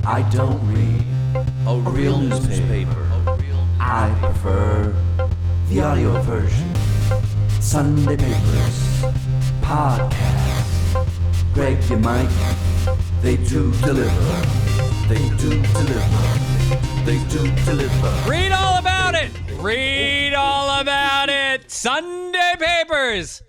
I don't read a real newspaper. I prefer the audio version. Sunday papers, podcasts. Greg and Mike, they do deliver. They do deliver. They do deliver. Read all about it. Read all about it. Sunday papers.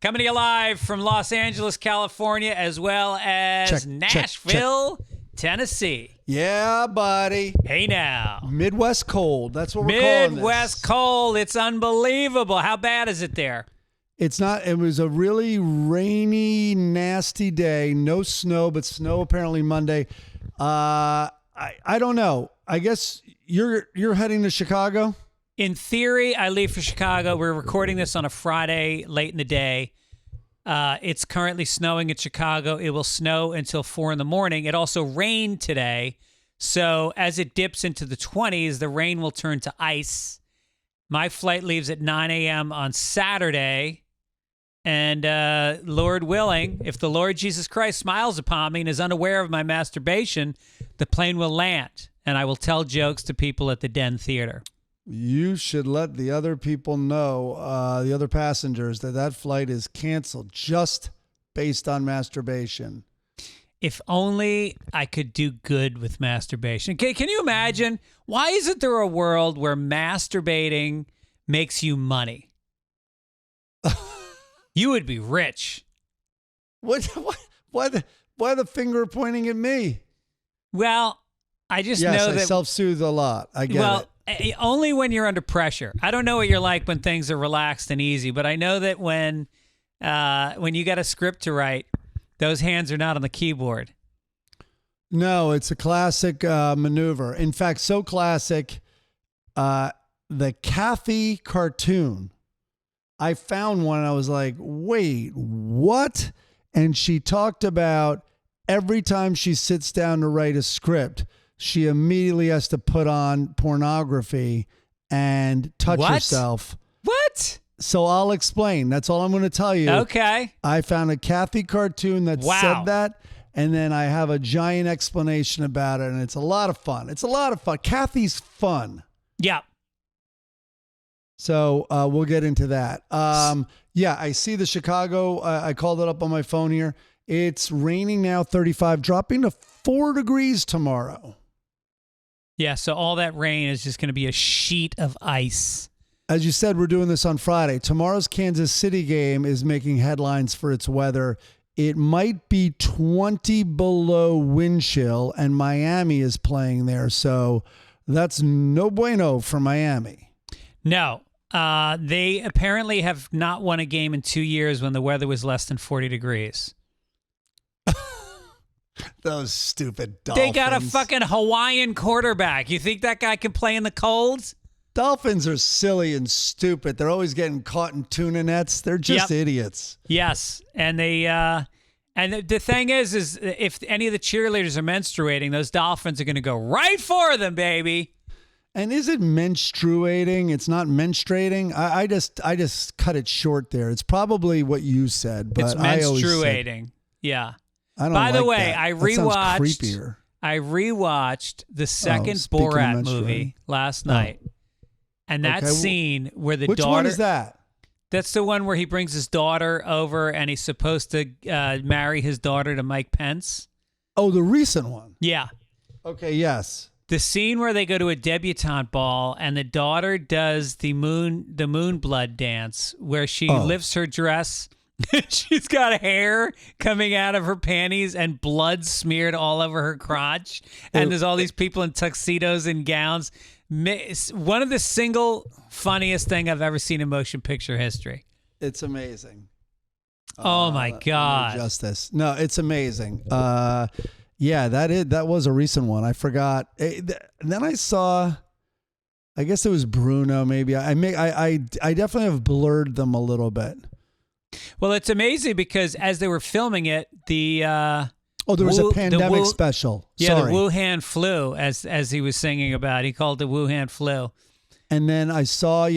Coming to you live from Los Angeles, California, as well as Nashville, Tennessee. Yeah, buddy. Hey now. Midwest cold. That's what we're calling this. Midwest cold. It's unbelievable. How bad is it there? It's not. It was a really rainy, nasty day. No snow, but snow apparently Monday. I don't know. I guess you're heading to Chicago? In theory, I leave for Chicago. We're recording this on a Friday late in the day. It's currently snowing in Chicago. It will snow until 4 in the morning. It also rained today. So as it dips into the 20s, the rain will turn to ice. My flight leaves at 9 a.m. on Saturday. And Lord willing, if the Lord Jesus Christ smiles upon me and is unaware of my masturbation, the plane will land. And I will tell jokes to people at the Den Theater. You should let the other people know, the other passengers, that flight is canceled just based on masturbation. If only I could do good with masturbation. Can you imagine? Why isn't there a world where masturbating makes you money? You would be rich. What? Why the finger pointing at me? Well, I just yes, know I that self-soothe a lot. I get it. Only when you're under pressure. I don't know what you're like when things are relaxed and easy, but I know that when you got a script to write, those hands are not on the keyboard. No, it's a classic maneuver. In fact, so classic, the Kathy cartoon. I found one and I was like, wait, what? And she talked about every time she sits down to write a script, she immediately has to put on pornography and touch herself. What? So I'll explain. That's all I'm going to tell you. Okay. I found a Kathy cartoon that said that, and then I have a giant explanation about it, and it's a lot of fun. It's a lot of fun. Kathy's fun. Yeah. So we'll get into that. Yeah, I see the Chicago. I called it up on my phone here. It's raining now, 35, dropping to 4 degrees tomorrow. Yeah, so all that rain is just going to be a sheet of ice. As you said, we're doing this on Friday. Tomorrow's Kansas City game is making headlines for its weather. It might be 20 below wind chill, and Miami is playing there. So that's no bueno for Miami. No. They apparently have not won a game in 2 years when the weather was less than 40 degrees. Those stupid Dolphins. They got a fucking Hawaiian quarterback. You think that guy can play in the cold? Dolphins are silly and stupid. They're always getting caught in tuna nets. They're just idiots. Yes. And they and the thing is if any of the cheerleaders are menstruating, those Dolphins are going to go right for them, baby. And is it menstruating? It's not menstruating. I just cut it short there. It's probably what you said, but it's menstruating. Yeah. I don't By the like way, that. I That sounds creepier. rewatched the second Borat movie last night. And that scene where the daughter... Which one is that? That's the one where he brings his daughter over and he's supposed to marry his daughter to Mike Pence. Oh, the recent one. Yeah. Okay, yes. The scene where they go to a debutante ball and the daughter does the moon blood dance where she lifts her dress. She's got hair coming out of her panties and blood smeared all over her crotch. And there's all these people in tuxedos and gowns. One of the single funniest thing I've ever seen in motion picture history. It's amazing. Oh my God. Justice. No, it's amazing. Yeah, that was a recent one. I forgot. And then I saw, I guess it was Bruno maybe. I definitely have blurred them a little bit. Well, it's amazing because as they were filming it, there was a pandemic special. Yeah, Sorry. the Wuhan flu, as he was singing about. He called it the Wuhan flu. And then I saw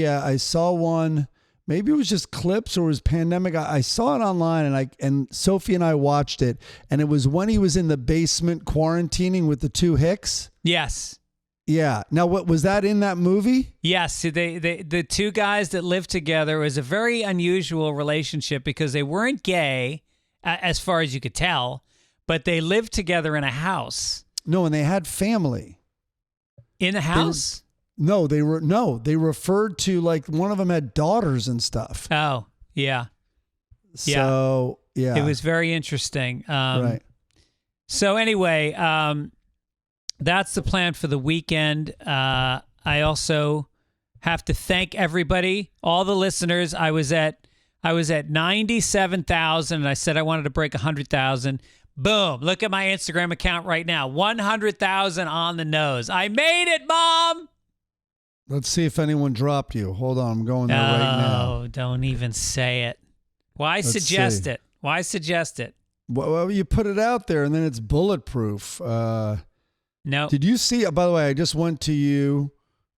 one maybe it was just clips or it was pandemic. I saw it online and Sophie and I watched it, and it was when he was in the basement quarantining with the two Hicks. Yes. Yeah. Now, what was that in that movie? Yes. The two guys that lived together was a very unusual relationship because they weren't gay, as far as you could tell, but they lived together in a house. No, and they had family. In the house? They referred to like one of them had daughters and stuff. Oh, yeah. So, yeah. It was very interesting. Right. So anyway, that's the plan for the weekend. I also have to thank everybody, all the listeners. I was at 97,000 and I said I wanted to break 100,000. Boom. Look at my Instagram account right now. 100,000 on the nose. I made it, Mom. Let's see if anyone dropped you. Hold on. I'm going there right now. Oh, don't even say it. Why suggest it? Why suggest it? Well, you put it out there and then it's bulletproof. No. Did you see, by the way, I just went to you.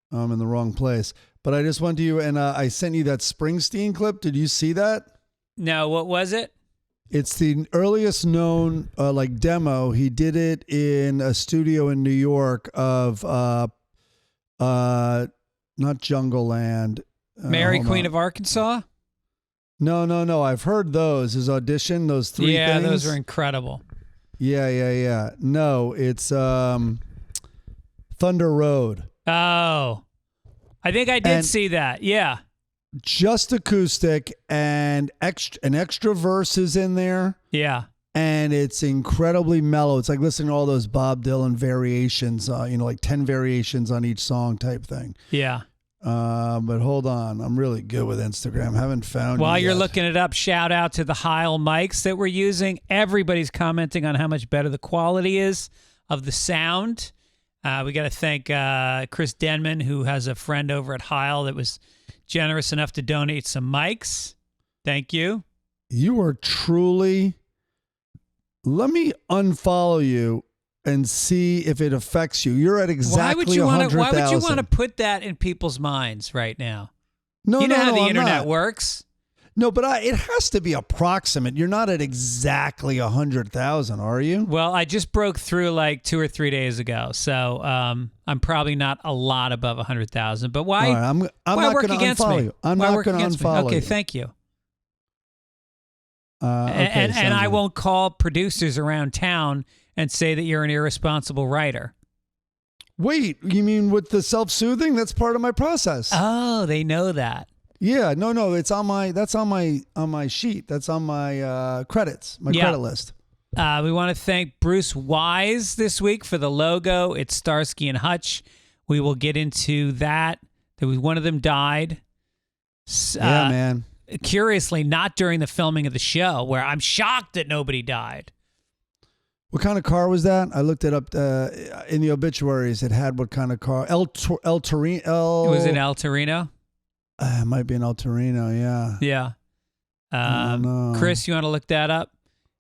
I'm in the wrong place, but I just went to you and I sent you that Springsteen clip. Did you see that? No. What was it? It's the earliest known demo. He did it in a studio in New York of not Jungleland. Mary Queen of Arkansas? No. I've heard those. His audition, those three things. Yeah, those are incredible. Yeah. No, it's Thunder Road. Oh. I think I did see that. Yeah. Just acoustic and an extra verse is in there. Yeah. And it's incredibly mellow. It's like listening to all those Bob Dylan variations, like 10 variations on each song type thing. Yeah. But hold on. I'm really good with Instagram. Haven't found While you you're yet. looking it up, shout out to the Heil mics that we're using. Everybody's commenting on how much better the quality is of the sound. We got to thank Chris Denman, who has a friend over at Heil that was generous enough to donate some mics. Thank you. You are truly... Let me unfollow you and see if it affects you. You're at exactly 100,000. Why would you want to put that in people's minds right now? No, you know how the I'm internet not. works. No, but it has to be approximate. You're not at exactly 100,000, are you? Well, I just broke through like 2 or 3 days ago, so I'm probably not a lot above 100,000. But why? All right, I'm why not work going to against unfollow me? you. I'm Why not work going to against me? unfollow you. Okay, thank you. Okay, and I good. won't call producers around town and say that you're an irresponsible writer. Wait, you mean with the self-soothing? That's part of my process. Oh, they know that. Yeah, no, it's on my. That's on my sheet. That's on my credits, my credit list. We want to thank Bruce Wise this week for the logo. It's Starsky and Hutch. We will get into that. There was one of them died. Yeah, man. Curiously, not during the filming of the show, where I'm shocked that nobody died. What kind of car was that? I looked it up in the obituaries. It had what kind of car? El Torino. Was it El Torino? It might be an El Torino. Yeah. Yeah. No. Chris, you want to look that up?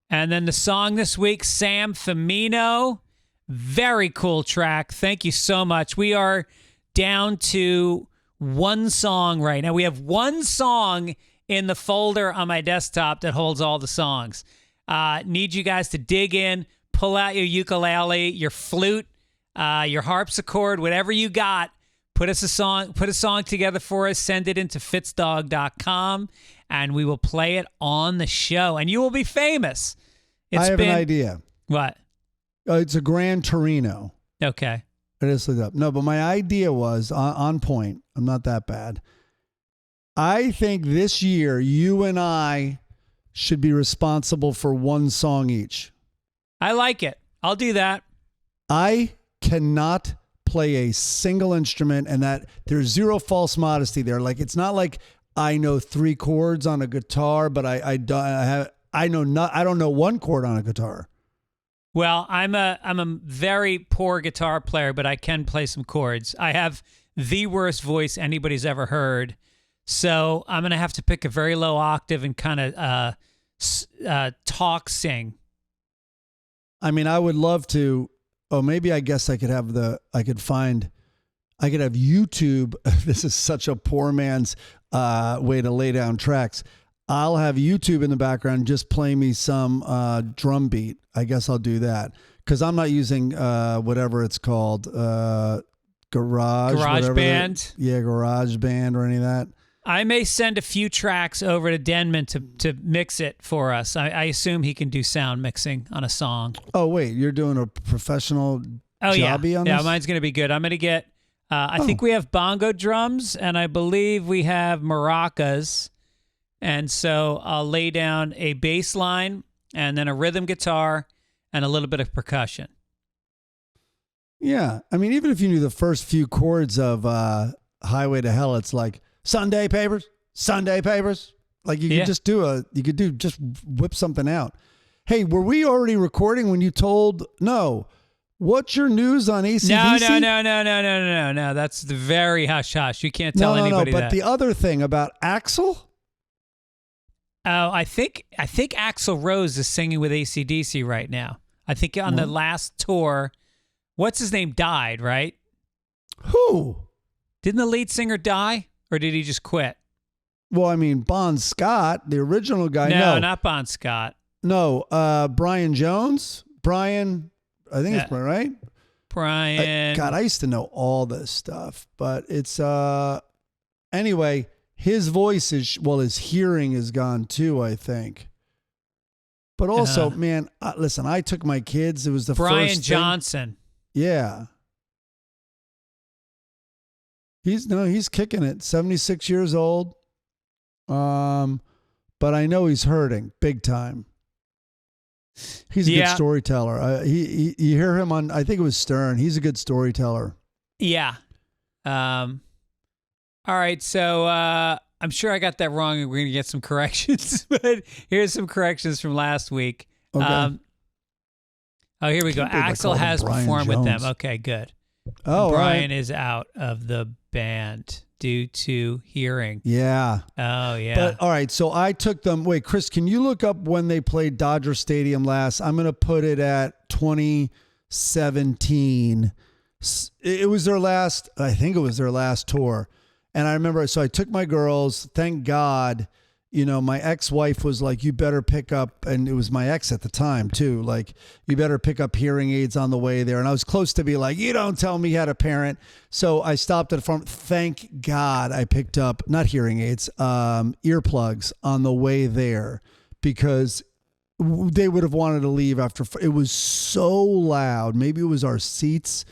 And then the song this week, Sam Femino. Very cool track. Thank you so much. We are down to one song right now. We have one song in the folder on my desktop that holds all the songs. Need you guys to dig in, pull out your ukulele, your flute, your harpsichord, whatever you got. Put a song together for us. Send it into fitzdog.com, and we will play it on the show, and you will be famous. I have an idea. What? It's a Gran Torino. Okay. I just looked it up. No, but my idea was on point. I'm not that bad. I think this year you and I should be responsible for one song each. I like it. I'll do that. I cannot play a single instrument, and that there's zero false modesty there. Like, it's not like I know 3 chords on a guitar, but I don't know one chord on a guitar. Well, I'm a very poor guitar player, but I can play some chords. I have the worst voice anybody's ever heard, so I'm gonna have to pick a very low octave and kind of sing. I mean, I would love to. Oh, maybe I guess I could have YouTube. This is such a poor man's way to lay down tracks. I'll have YouTube in the background just play me some drum beat. I guess I'll do that because I'm not using whatever it's called, Garage Band. Garage Band or any of that. I may send a few tracks over to Denman to mix it for us. I assume he can do sound mixing on a song. Oh wait, you're doing a professional jobby on this? Yeah, mine's gonna be good. I'm gonna get. I think we have bongo drums, and I believe we have maracas. And so I'll lay down a bass line and then a rhythm guitar and a little bit of percussion. Yeah. I mean, even if you knew the first few chords of Highway to Hell, it's like Sunday Papers. Like you could just whip something out. Hey, were we already recording when you told? No. What's your news on AC/DC? No. That's the very hush. You can't tell anybody but that. The other thing about Axl? Oh, I think Axl Rose is singing with AC/DC right now. I think on the last tour, what's his name died, right? Who? Didn't the lead singer die, or did he just quit? Well, I mean, Bon Scott, the original guy. No, not Bon Scott. No, Brian Jones. Brian, I think it's Brian, right? Brian. God, I used to know all this stuff, but it's anyway. His voice is, his hearing is gone too, I think. But also, man, listen, I took my kids. It was the Brian first Johnson. Yeah. He's kicking it. 76 years old. But I know he's hurting big time. He's a good storyteller. You hear him on, I think it was Stern. He's a good storyteller. Yeah. All right, so I'm sure I got that wrong, and we're going to get some corrections. But here's some corrections from last week. Okay. Here we go. Axl has performed with them. Okay, good. Oh, Brian is out of the band due to hearing. Yeah. Oh, yeah. But all right, so I took them. Wait, Chris, can you look up when they played Dodger Stadium last? I'm going to put it at 2017. It was their last. I think it was their last tour. And I remember, so I took my girls, thank God, my ex-wife was like, you better pick up, and it was my ex at the time too, like, you better pick up hearing aids on the way there. And I was close to be like, you don't tell me how to parent. So I stopped at the front. Thank God I picked up, not hearing aids, earplugs on the way there, because they would have wanted to leave after, it was so loud. Maybe it was our seats.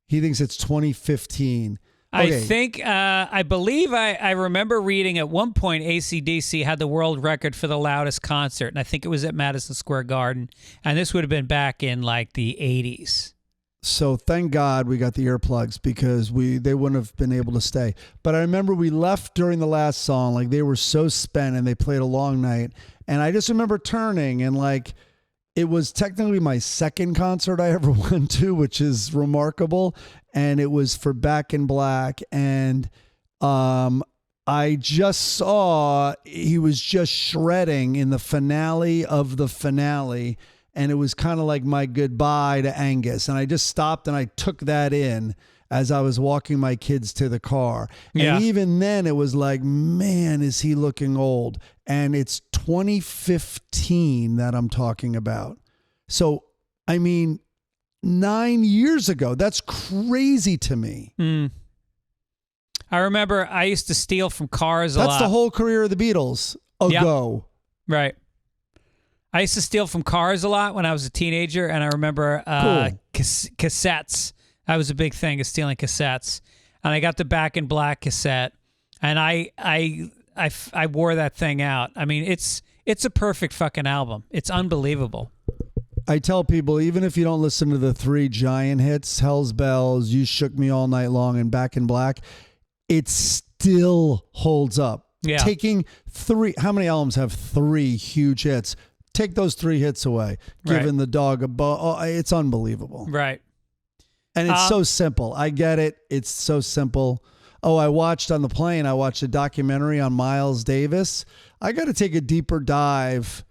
He thinks it's 2015. Okay. I believe I remember reading at one point AC/DC had the world record for the loudest concert, and I think it was at Madison Square Garden, and this would have been back in like the 80s. So thank God we got the earplugs, because they wouldn't have been able to stay. But I remember we left during the last song, like they were so spent, and they played a long night, and I just remember turning and like, it was technically my second concert I ever went to, which is remarkable. And it was for Back in Black. And I just saw he was just shredding in the finale of the finale. And it was kind of like my goodbye to Angus. And I just stopped and I took that in as I was walking my kids to the car. Yeah. And even then it was like, man, is he looking old? And it's 2015 that I'm talking about. So, I mean, 9 years ago, that's crazy to me. I remember I used to steal from cars a lot. That's the whole career of the Beatles ago. Yep. Right. I used to steal from cars a lot when I was a teenager, and I remember cassettes. That was a big thing, is stealing cassettes. And I got the Back in Black cassette, and I wore that thing out. I mean, it's a perfect fucking album. It's unbelievable. I tell people, even if you don't listen to the three giant hits, Hell's Bells, You Shook Me All Night Long, and Back in Black, it still holds up. Yeah. Taking how many albums have three huge hits? Take those three hits away, giving the dog a bone. Oh, it's unbelievable. Right. And it's so simple. I get it. It's so simple. Oh, I watched on the plane, I watched a documentary on Miles Davis. I got to take a deeper dive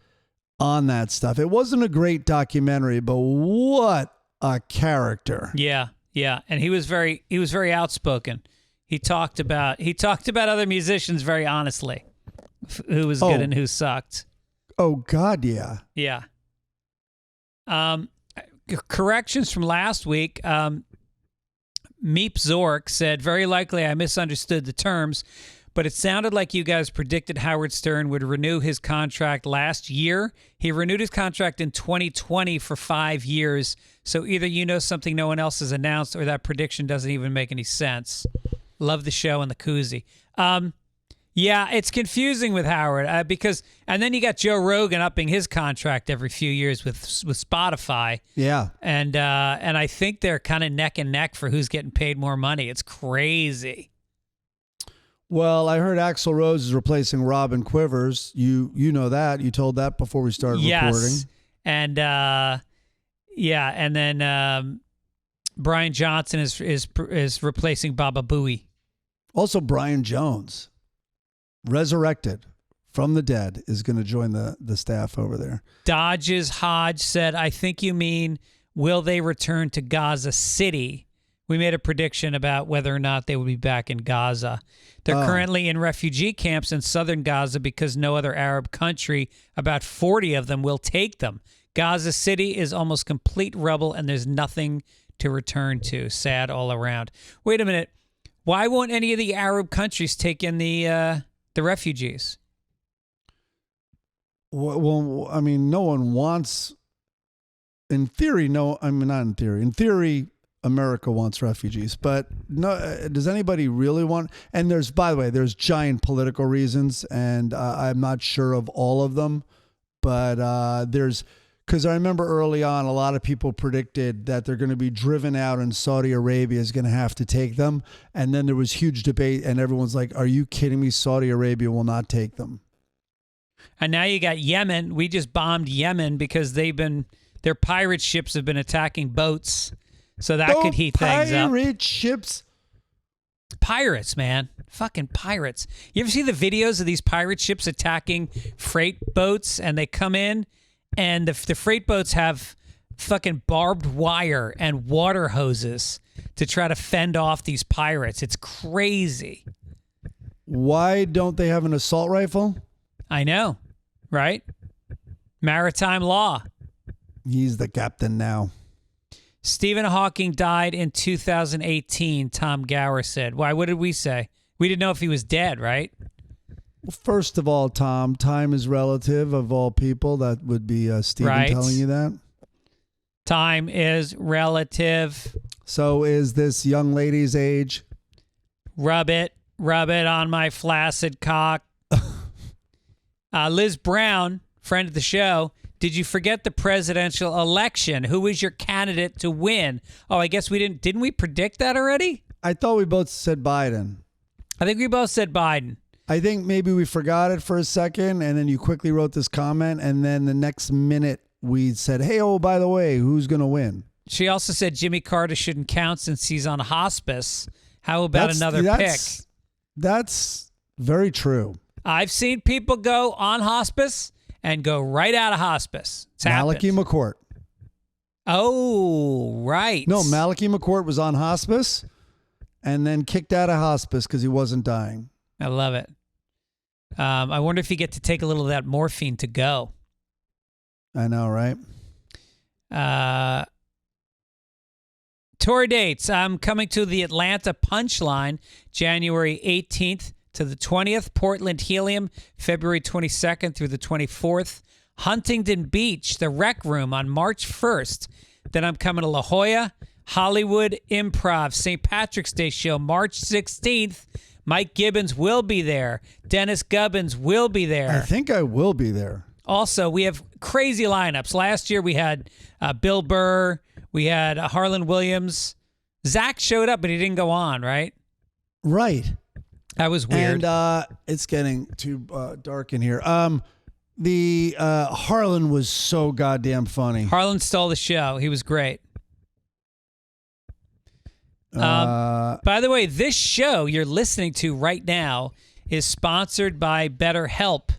on that stuff. It wasn't a great documentary, but what a character. Yeah. And he was very outspoken. He talked about other musicians very honestly, who was good and who sucked. Oh God, yeah. Yeah. Corrections from last week. Meep Zork said, very likely I misunderstood the terms, but it sounded like you guys predicted Howard Stern would renew his contract last year. He renewed his contract in 2020 for 5 years. So either you know something no one else has announced or that prediction doesn't even make any sense. Love the show and the koozie. Yeah, it's confusing with Howard because, and then you got Joe Rogan upping his contract every few years with Spotify. Yeah, and I think they're kind of neck and neck for who's getting paid more money. It's crazy. Well, I heard Axl Rose is replacing Robin Quivers. You know that. You told that before we started recording. And and then Brian Johnson is replacing Baba Booey. Also, Brian Jones, resurrected from the dead, is going to join the staff over there. Dodges Hodge said, I think you mean, will they return to Gaza City? We made a prediction about whether or not they would be back in Gaza. They're currently in refugee camps in southern Gaza because no other Arab country, about 40 of them, will take them. Gaza City is almost complete rubble, and there's nothing to return to. Sad all around. Wait a minute. Why won't any of the Arab countries take in the refugees? Well, I mean, no one wants. In theory, no. I mean, not in theory. In theory, America wants refugees, but no. Does anybody really want? And there's, by the way, there's giant political reasons, and I'm not sure of all of them, but there's. Because I remember early on, a lot of people predicted that they're going to be driven out and Saudi Arabia is going to have to take them. And then there was huge debate and everyone's like, are you kidding me? Saudi Arabia will not take them. And now you got Yemen. We just bombed Yemen because their pirate ships have been attacking boats. So that could heat things up. Pirate ships. Pirates, man. Fucking pirates. You ever see the videos of these pirate ships attacking freight boats and they come in? And the freight boats have fucking barbed wire and water hoses to try to fend off these pirates. It's crazy. Why don't they have an assault rifle? I know, right? Maritime law. He's the captain now. Stephen Hawking died in 2018, Tom Gower said. Why? What did we say? We didn't know if he was dead, right? Well, first of all, Tom, time is relative of all people. That would be Stephen telling you that. Time is relative. So is this young lady's age? Rub it on my flaccid cock. Liz Brown, friend of the show, did you forget the presidential election? Who was your candidate to win? Oh, I guess we didn't. Didn't we predict that already? I thought we both said Biden. I think we both said Biden. I think maybe we forgot it for a second, and then you quickly wrote this comment, and then the next minute we said, hey, oh, by the way, who's going to win? She also said Jimmy Carter shouldn't count since he's on hospice. How about another pick? That's very true. I've seen people go on hospice and go right out of hospice. It's Malachi McCourt. Oh, right. No, Malachi McCourt was on hospice and then kicked out of hospice because he wasn't dying. I love it. I wonder if you get to take a little of that morphine to go. I know, right? Tour dates. I'm coming to the Atlanta Punchline, January 18th to the 20th. Portland Helium, February 22nd through the 24th. Huntington Beach, the Rec Room on March 1st. Then I'm coming to La Jolla, Hollywood Improv, St. Patrick's Day show, March 16th. Mike Gibbons will be there. Dennis Gubbins will be there. I think I will be there. Also, we have crazy lineups. Last year we had Bill Burr. We had Harlan Williams. Zach showed up, but he didn't go on, right? Right. That was weird. And it's getting too dark in here. The Harlan was so goddamn funny. Harlan stole the show. He was great. By the way, this show you're listening to right now is sponsored by BetterHelp.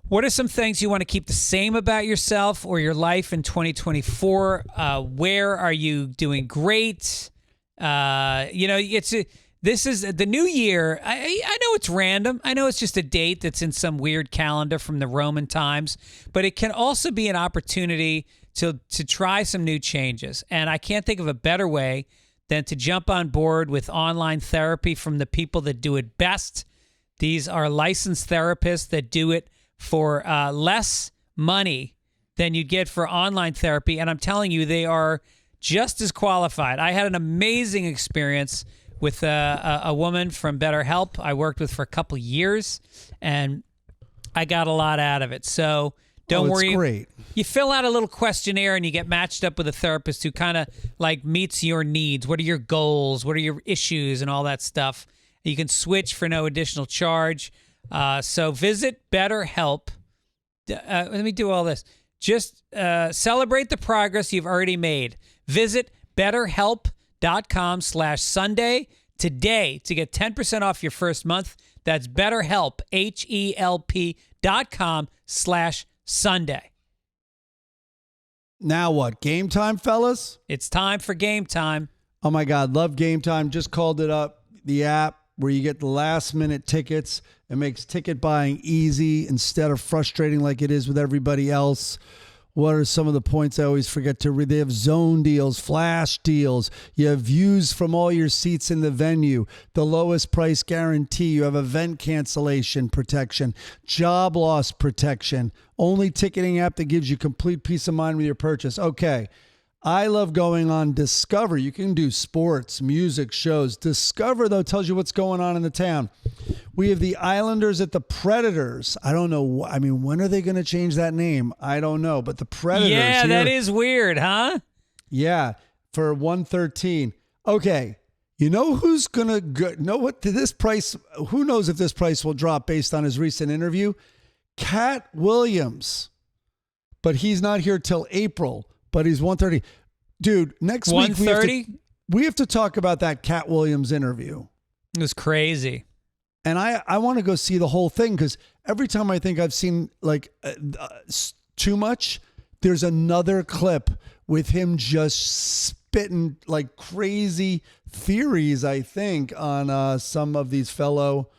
What are some things you want to keep the same about yourself or your life in 2024? Where are you doing great? This is the new year. I know it's random. I know it's just a date that's in some weird calendar from the Roman times, but it can also be an opportunity to try some new changes. And I can't think of a better way than to jump on board with online therapy from the people that do it best. These are licensed therapists that do it for less money than you'd get for online therapy. And I'm telling you, they are just as qualified. I had an amazing experience with a woman from BetterHelp I worked with for a couple years, and I got a lot out of it. So don't worry. Great. You fill out a little questionnaire and you get matched up with a therapist who kind of like meets your needs. What are your goals? What are your issues and all that stuff? You can switch for no additional charge. So visit BetterHelp. Let me do all this. Just celebrate the progress you've already made. Visit BetterHelp.com/Sunday today to get 10% off your first month. That's BetterHelp, HELP.com/Sunday. Now what? Game time, fellas? It's time for game time. Oh my God, love Game Time. Just called it up. The app where you get the last minute tickets. It makes ticket buying easy instead of frustrating like it is with everybody else. What are some of the points I always forget to read? They have zone deals, flash deals. You have views from all your seats in the venue, the lowest price guarantee. You have event cancellation protection, job loss protection, only ticketing app that gives you complete peace of mind with your purchase. Okay. I love going on Discover. You can do sports, music, shows. Discover, though, tells you what's going on in the town. We have the Islanders at the Predators. I don't know. I mean, when are they going to change that name? I don't know. But the Predators. Yeah, here, that is weird, huh? Yeah, for $113. Okay. You know who's going to go? Know what? To this price, who knows if this price will drop based on his recent interview? Cat Williams. But he's not here till April. But he's 130. Dude, next week 130? we have to talk about that Cat Williams interview. It was crazy. And I want to go see the whole thing because every time I think I've seen like too much, there's another clip with him just spitting like crazy theories, I think, on some of these fellow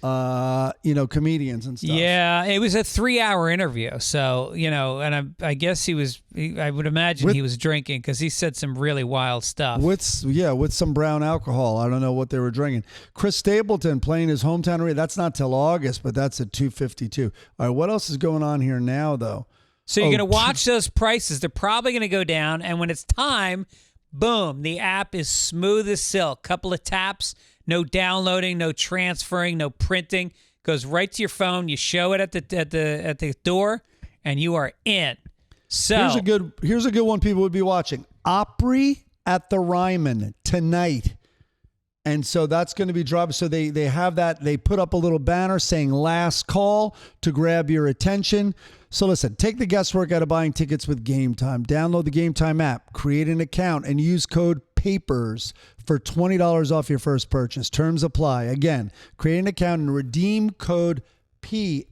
comedians and stuff. Yeah, it was a 3-hour interview. So, and I guess I would imagine he was drinking because he said some really wild stuff. With some brown alcohol. I don't know what they were drinking. Chris Stapleton playing his hometown arena. That's not till August, but that's at $252. All right, what else is going on here now, though? So you're going to watch those prices. They're probably going to go down. And when it's time, boom, the app is smooth as silk. Couple of taps. No downloading, no transferring, no printing. Goes right to your phone. You show it at the door, and you are in. So here's a good one people would be watching. Opry at the Ryman tonight. And so that's going to be dropped. So they have that. They put up a little banner saying last call to grab your attention. So listen, take the guesswork out of buying tickets with Game Time. Download the Game Time app, create an account, and use code PAPERS for $20 off your first purchase. Terms apply. Again, create an account and redeem code PAPERS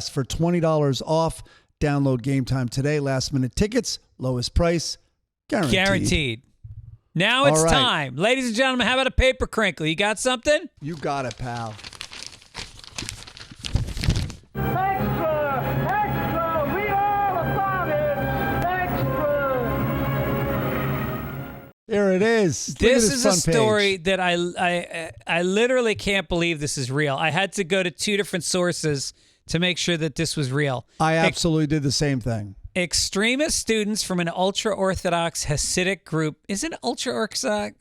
for $20 off. Download Game Time today. Last minute tickets, lowest price, guaranteed. Now it's time. Ladies and gentlemen, how about a paper crinkle? You got something? You got it, pal. Extra! Read all about it! Extra! There it is. This is a story that I literally can't believe this is real. I had to go to 2 different sources to make sure that this was real. I absolutely did the same thing. Extremist students from an ultra-Orthodox Hasidic group. Is it ultra-Orthodox?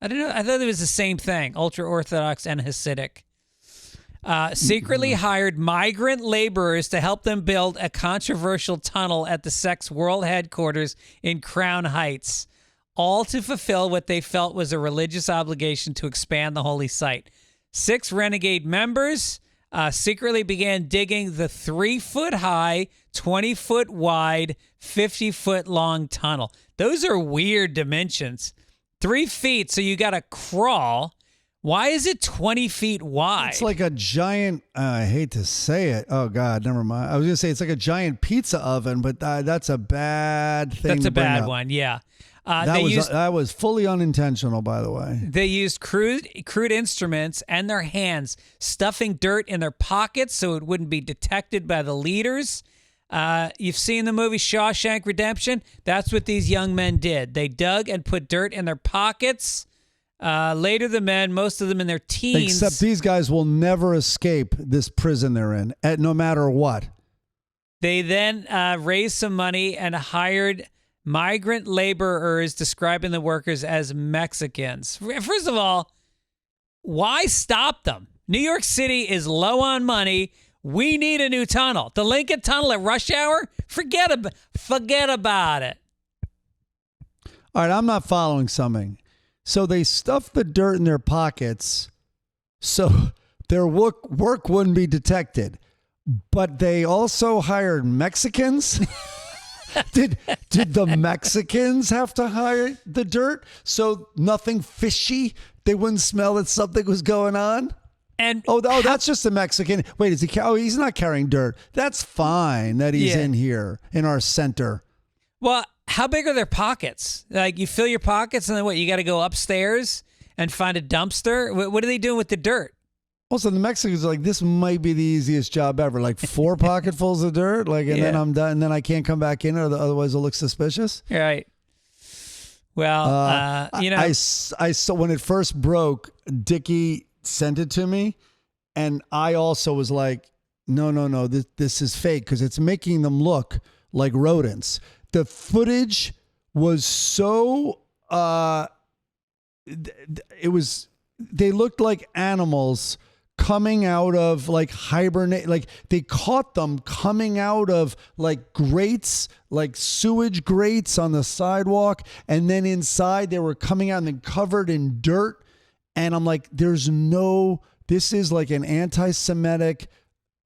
I don't know. I thought it was the same thing, ultra-Orthodox and Hasidic. Secretly hired migrant laborers to help them build a controversial tunnel at the sect's world headquarters in Crown Heights, all to fulfill what they felt was a religious obligation to expand the holy site. 6 renegade members secretly began digging the 3-foot-high, 20-foot-wide, 50-foot-long tunnel. Those are weird dimensions. 3 feet, so you got to crawl. Why is it 20 feet wide? It's like a giant, I hate to say it. Oh, God, never mind. I was going to say it's like a giant pizza oven, but that's a bad thing That's to a bring bad up. one, yeah. That was fully unintentional, by the way. They used crude instruments and their hands, stuffing dirt in their pockets so it wouldn't be detected by the leaders. You've seen the movie Shawshank Redemption? That's what these young men did. They dug and put dirt in their pockets. Later, the men, most of them in their teens. Except these guys will never escape this prison they're in, no matter what. They then raised some money and hired migrant laborers, describing the workers as Mexicans. First of all, why stop them? New York City is low on money. We need a new tunnel. The Lincoln Tunnel at rush hour? Forget about it. All right, I'm not following something. So they stuffed the dirt in their pockets so their work wouldn't be detected. But they also hired Mexicans? Did the Mexicans have to hire the dirt so nothing fishy? They wouldn't smell that something was going on? And that's just a Mexican. Wait, is he? He's not carrying dirt. That's fine that he's in here in our center. Well, how big are their pockets? Like, you fill your pockets and then what? You got to go upstairs and find a dumpster? What are they doing with the dirt? Also, the Mexicans are like, this might be the easiest job ever. Like 4 pocketfuls of dirt, then I'm done, and then I can't come back in, or otherwise it'll look suspicious. Right. Well, I saw when it first broke, Dickie sent it to me, and I also was like, no, this is fake because it's making them look like rodents. The footage was so they looked like animals coming out of like hibernate, like they caught them coming out of like grates, like sewage grates on the sidewalk, and then inside they were coming out and then covered in dirt. And I'm like, this is like an anti-Semitic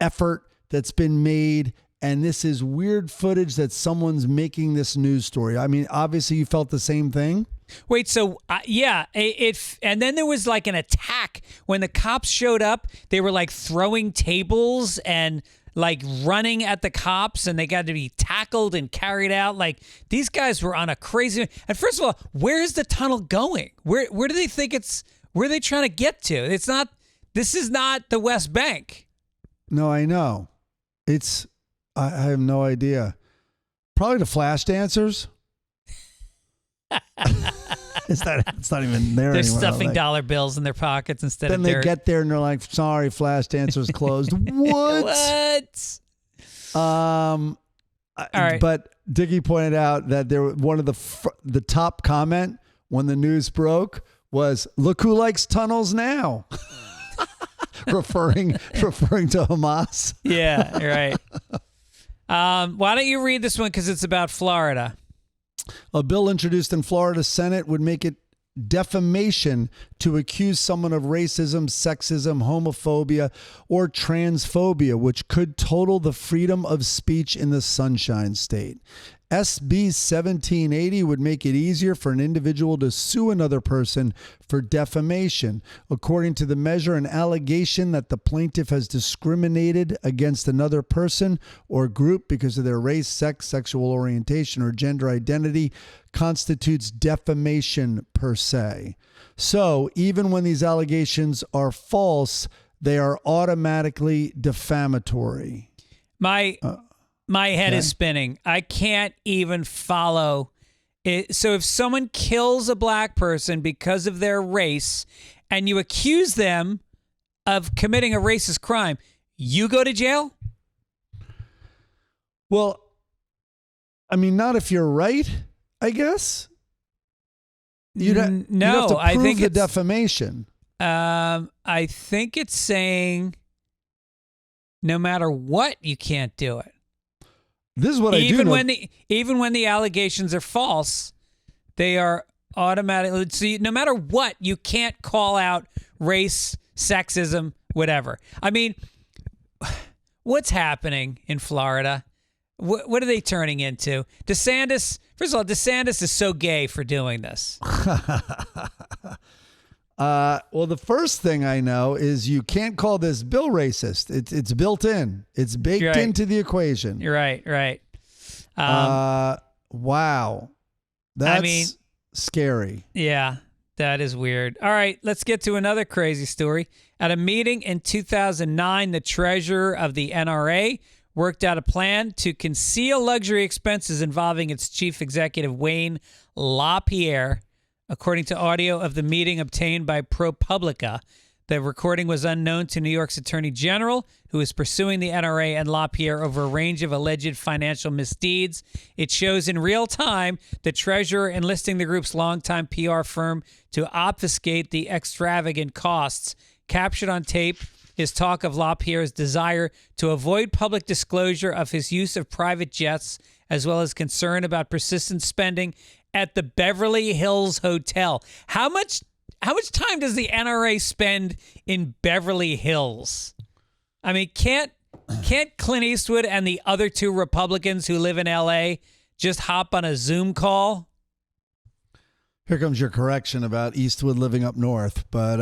effort that's been made, and this is weird footage that someone's making this news story. I mean, obviously you felt the same thing. Wait, so and then there was like an attack when the cops showed up. They were like throwing tables and like running at the cops, and they got to be tackled and carried out. Like, these guys were on a crazy. And first of all, where is the tunnel going? Where do they think where are they trying to get to? This is not the West Bank. No, I know. I have no idea. Probably the flash dancers. It's not even there. They're anymore. stuffing dollar bills in their pockets instead of dirt. Then they get there and they're like, sorry, flash dancers closed. What? All right. But Dickie pointed out that one of the top comment when the news broke was, look who likes tunnels now. referring to Hamas. Yeah, right. Why don't you read this one, because it's about Florida. A bill introduced in Florida Senate would make it defamation to accuse someone of racism, sexism, homophobia, or transphobia, which could total the freedom of speech in the Sunshine State. SB 1780 would make it easier for an individual to sue another person for defamation. According to the measure, an allegation that the plaintiff has discriminated against another person or group because of their race, sex, sexual orientation, or gender identity constitutes defamation per se. So even when these allegations are false, they are automatically defamatory. My head is spinning. I can't even follow it. So if someone kills a black person because of their race and you accuse them of committing a racist crime, you go to jail? Well, I mean, not if you're right, I guess. You'd have to prove I think the it's defamation. I think it's saying no matter what, you can't do it. This is what I do know. Even when the allegations are false, they are automatically. So no matter what, you can't call out race, sexism, whatever. I mean, what's happening in Florida? What are they turning into? DeSantis. First of all, DeSantis is so gay for doing this. Well, the first thing I know is you can't call this bill racist. It's built in. It's baked into the equation. You're right. Wow. scary. Yeah, that is weird. All right, let's get to another crazy story. At a meeting in 2009, the treasurer of the NRA worked out a plan to conceal luxury expenses involving its chief executive, Wayne LaPierre. According to audio of the meeting obtained by ProPublica, the recording was unknown to New York's Attorney General, who is pursuing the NRA and LaPierre over a range of alleged financial misdeeds. It shows in real time the treasurer enlisting the group's longtime PR firm to obfuscate the extravagant costs. Captured on tape is talk of LaPierre's desire to avoid public disclosure of his use of private jets, as well as concern about persistent spending at the Beverly Hills Hotel. How much time does the NRA spend in Beverly Hills? I mean, can't Clint Eastwood and the other two Republicans who live in LA just hop on a Zoom call? Here comes your correction about Eastwood living up north, but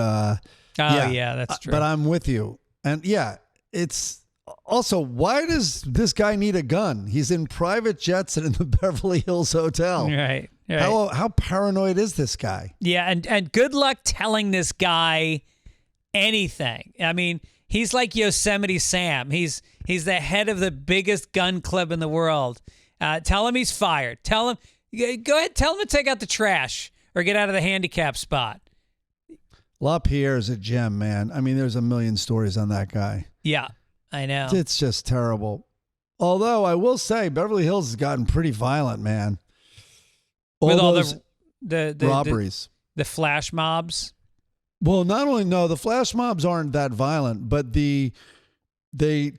yeah, that's true. But I'm with you. And yeah, it's also, why does this guy need a gun? He's in private jets and in the Beverly Hills Hotel. Right. How paranoid is this guy? Yeah, and good luck telling this guy anything. I mean, he's like Yosemite Sam. He's the head of the biggest gun club in the world. Tell him he's fired. Go ahead, tell him to take out the trash or get out of the handicap spot. LaPierre is a gem, man. I mean, there's a million stories on that guy. Yeah, I know. It's just terrible. Although I will say Beverly Hills has gotten pretty violent, man. With all those the robberies. The flash mobs. Well, the flash mobs aren't that violent, but they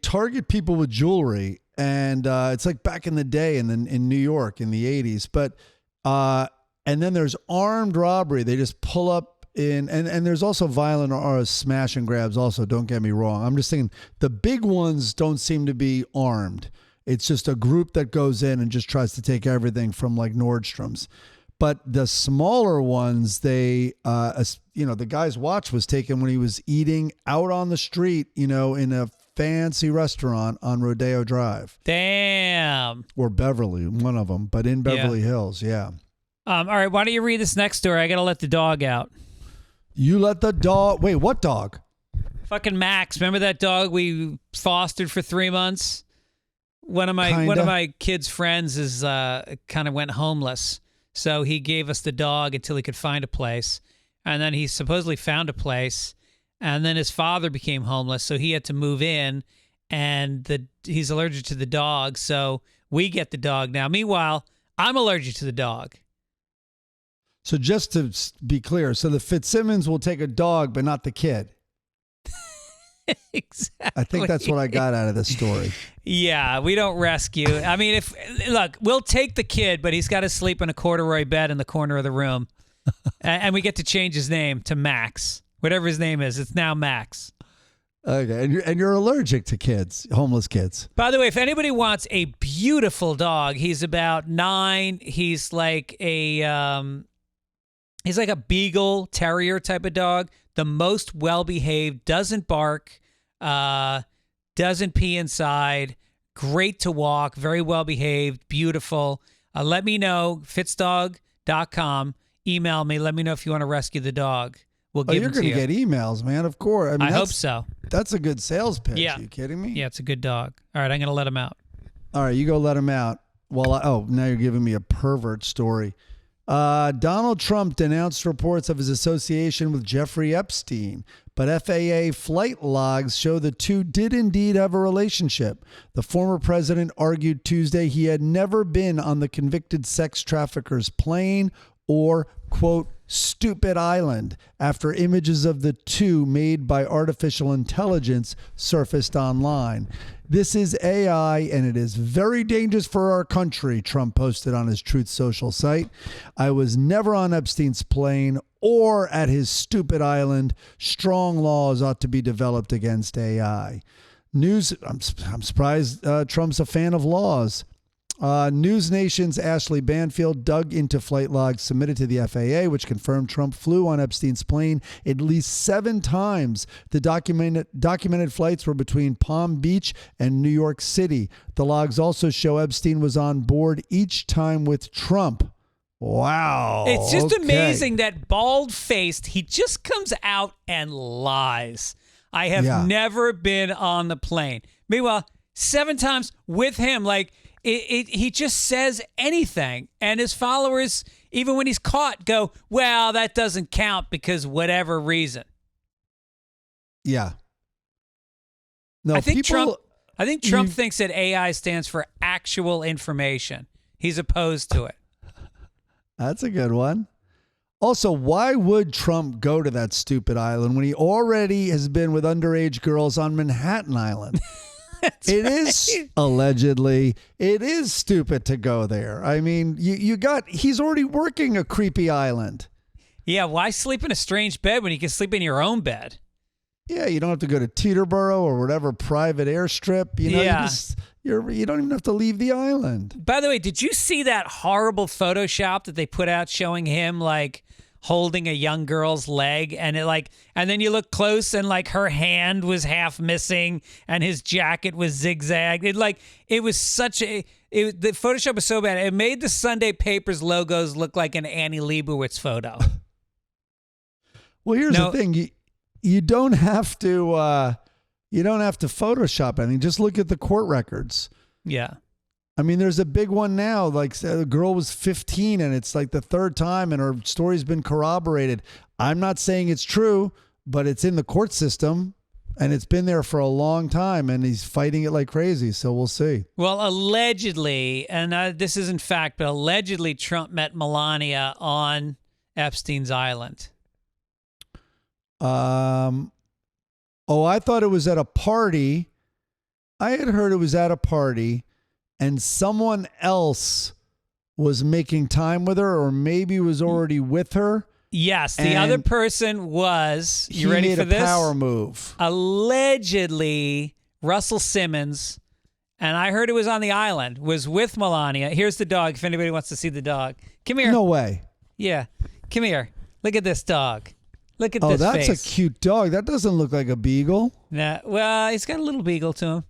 target people with jewelry, and it's like back in the day in New York in the 80s. But and then there's armed robbery. They just pull up and there's also violent or smash and grabs also, don't get me wrong. I'm just thinking the big ones don't seem to be armed. It's just a group that goes in and just tries to take everything from like Nordstrom's. But the smaller ones, the guy's watch was taken when he was eating out on the street, in a fancy restaurant on Rodeo Drive. Damn. Or Beverly, one of them, but in Beverly Hills, yeah. All right, why don't you read this next story? I got to let the dog out. You let the dog... Wait, what dog? Fucking Max. Remember that dog we fostered for 3 months? One of my kids' friends is kind of went homeless. So he gave us the dog until he could find a place. And then he supposedly found a place. And then his father became homeless, so he had to move in. And he's allergic to the dog, so we get the dog now. Meanwhile, I'm allergic to the dog. So just to be clear, so the Fitzsimmons will take a dog, but not the kid. Exactly. I think that's what I got out of this story. Yeah, we don't rescue. I mean, we'll take the kid, but he's got to sleep in a corduroy bed in the corner of the room. And we get to change his name to Max. Whatever his name is, it's now Max. Okay, and you're allergic to kids, homeless kids. By the way, if anybody wants a beautiful dog, he's about 9. He's like a beagle terrier type of dog. The most well-behaved, doesn't bark, doesn't pee inside, great to walk, very well-behaved, beautiful. Let me know, fitzdog.com. Email me. Let me know if you want to rescue the dog. We'll give you're going to get emails, man, of course. I hope so. That's a good sales pitch. Yeah. Are you kidding me? Yeah, it's a good dog. All right, I'm going to let him out. All right, you go let him out. Well, now you're giving me a pervert story. Donald Trump denounced reports of his association with Jeffrey Epstein, but FAA flight logs show the two did indeed have a relationship. The former president argued Tuesday he had never been on the convicted sex trafficker's plane or, quote, stupid island after images of the two made by artificial intelligence surfaced online. This is AI and it is very dangerous for our country, Trump posted on his Truth Social site. I was never on Epstein's plane or at his stupid island. Strong laws ought to be developed against AI. I'm surprised Trump's a fan of laws. News Nation's Ashley Banfield dug into flight logs submitted to the FAA, which confirmed Trump flew on Epstein's plane at least 7 times. The documented flights were between Palm Beach and New York City. The logs also show Epstein was on board each time with Trump. Wow. It's just okay. amazing that bald-faced, he just comes out and lies. I have never been on the plane. Meanwhile, 7 times with him, like, he just says anything. And his followers, even when he's caught, go, well, that doesn't count because whatever reason. Yeah. No, I think people, Trump thinks that AI stands for actual information. He's opposed to it. That's a good one. Also, why would Trump go to that stupid island when he already has been with underage girls on Manhattan Island? Allegedly, it is stupid to go there. I mean, he's already working a creepy island. Yeah, why sleep in a strange bed when you can sleep in your own bed? Yeah, you don't have to go to Teterboro or whatever private airstrip. You don't even have to leave the island. By the way, did you see that horrible Photoshop that they put out showing him like holding a young girl's leg, and and then you look close and like her hand was half missing and his jacket was zigzagged. The Photoshop was so bad it made the Sunday papers logos look like an Annie Leibovitz photo. Well, here's the thing. You don't have to Photoshop anything. Just look at the court records. Yeah. I mean, there's a big one now. Like, the girl was 15 and it's like the 3rd time and her story's been corroborated. I'm not saying it's true, but it's in the court system and it's been there for a long time and he's fighting it like crazy. So we'll see. Well, allegedly, and this isn't fact, but allegedly Trump met Melania on Epstein's Island. I thought it was at a party. I had heard it was at a party and someone else was making time with her or maybe was already with her. Yes, the other person was, you ready for this? He made a power move. Allegedly, Russell Simmons, and I heard it was on the island, was with Melania. Here's the dog if anybody wants to see the dog. Come here. No way. Yeah, come here. Look at this dog. Look at this face. Oh, that's a cute dog. That doesn't look like a beagle. Nah, well, he's got a little beagle to him.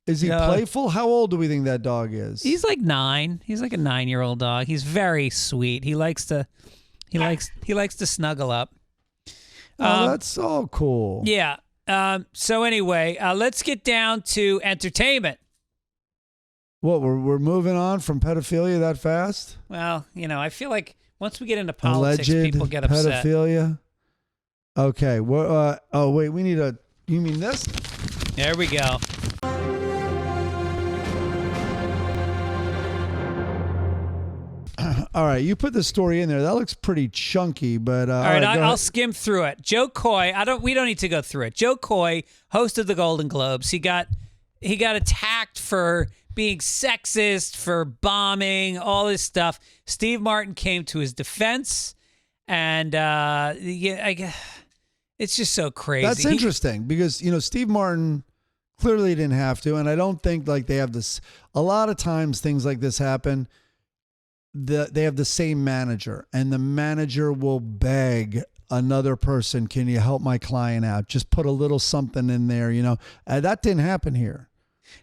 Is he playful? How old do we think that dog is? He's like 9. He's like a 9-year-old dog. He's very sweet. He likes to snuggle up. That's so cool. Yeah. So anyway, let's get down to entertainment. What, we're moving on from pedophilia that fast? Well, I feel like once we get into politics, people get upset. Pedophilia? Okay. Well, wait, we need you mean this? There we go. All right, you put the story in there. That looks pretty chunky, but all right, I'll skim through it. Joe Coy, we don't need to go through it. Joe Coy hosted the Golden Globes. He got attacked for being sexist, for bombing, all this stuff. Steve Martin came to his defense, and it's just so crazy. That's interesting because Steve Martin clearly didn't have to, and I don't think like they have this. A lot of times things like this happen. They have the same manager, and the manager will beg another person, can you help my client out? Just put a little something in there, that didn't happen here.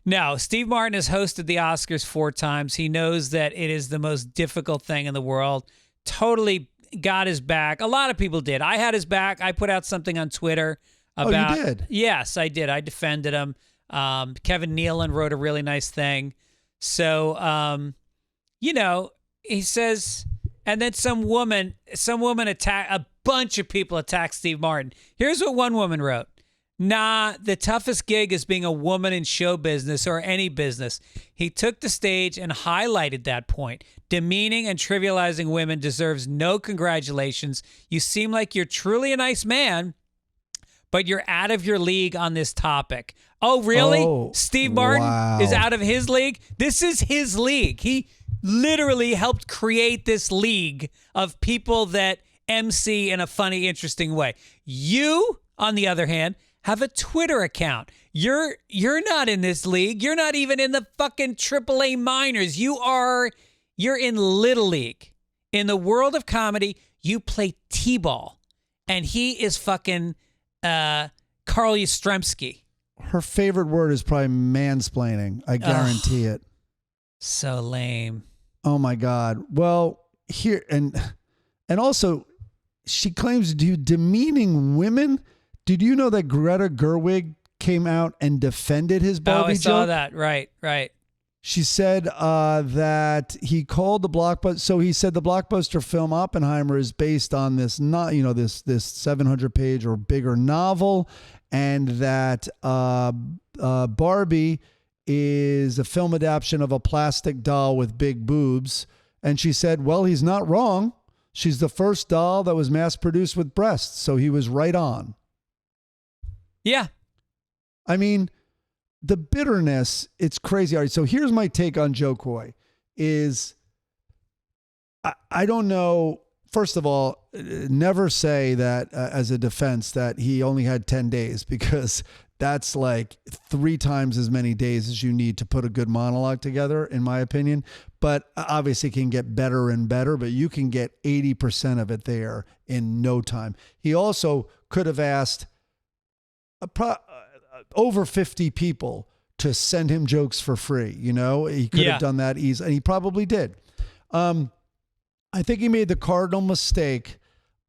No, Steve Martin has hosted the Oscars 4 times. He knows that it is the most difficult thing in the world. Totally got his back. A lot of people did. I had his back. I put out something on Twitter about... Oh, you did? Yes, I did. I defended him. Kevin Nealon wrote a really nice thing. So, he says, and then some woman attacked, a bunch of people attacked Steve Martin. Here's what one woman wrote. Nah, the toughest gig is being a woman in show business or any business. He took the stage and highlighted that point. Demeaning and trivializing women deserves no congratulations. You seem like you're truly a nice man, but you're out of your league on this topic. Oh, really? Oh, Steve Martin is out of his league? This is his league. He literally helped create this league of people that MC in a funny, interesting way. You, on the other hand, have a Twitter account. You're not in this league. You're not even in the fucking AAA minors. You're in Little League. In the world of comedy, you play T-ball. And he is fucking Carl Yastrzemski. Her favorite word is probably mansplaining. I guarantee it. So lame. Oh my God. Well, here and also she claims to demeaning women. Did you know that Greta Gerwig came out and defended his Barbie joke? I saw that. Right. She said that he called the blockbuster. So he said the blockbuster film Oppenheimer is based on this, not this 700-page or bigger novel, and that Barbie is a film adaptation of a plastic doll with big boobs. And she said, well, he's not wrong. She's the first doll that was mass produced with breasts. So he was right on. Yeah. I mean, the bitterness, it's crazy. All right, so here's my take on Joe Coy is I don't know. First of all, never say that as a defense that he only had 10 days, because that's like 3 times as many days as you need to put a good monologue together, in my opinion. But obviously it can get better and better, but you can get 80% of it there in no time. He also could have asked over 50 people to send him jokes for free. He could have done that easily, and he probably did. I think he made the cardinal mistake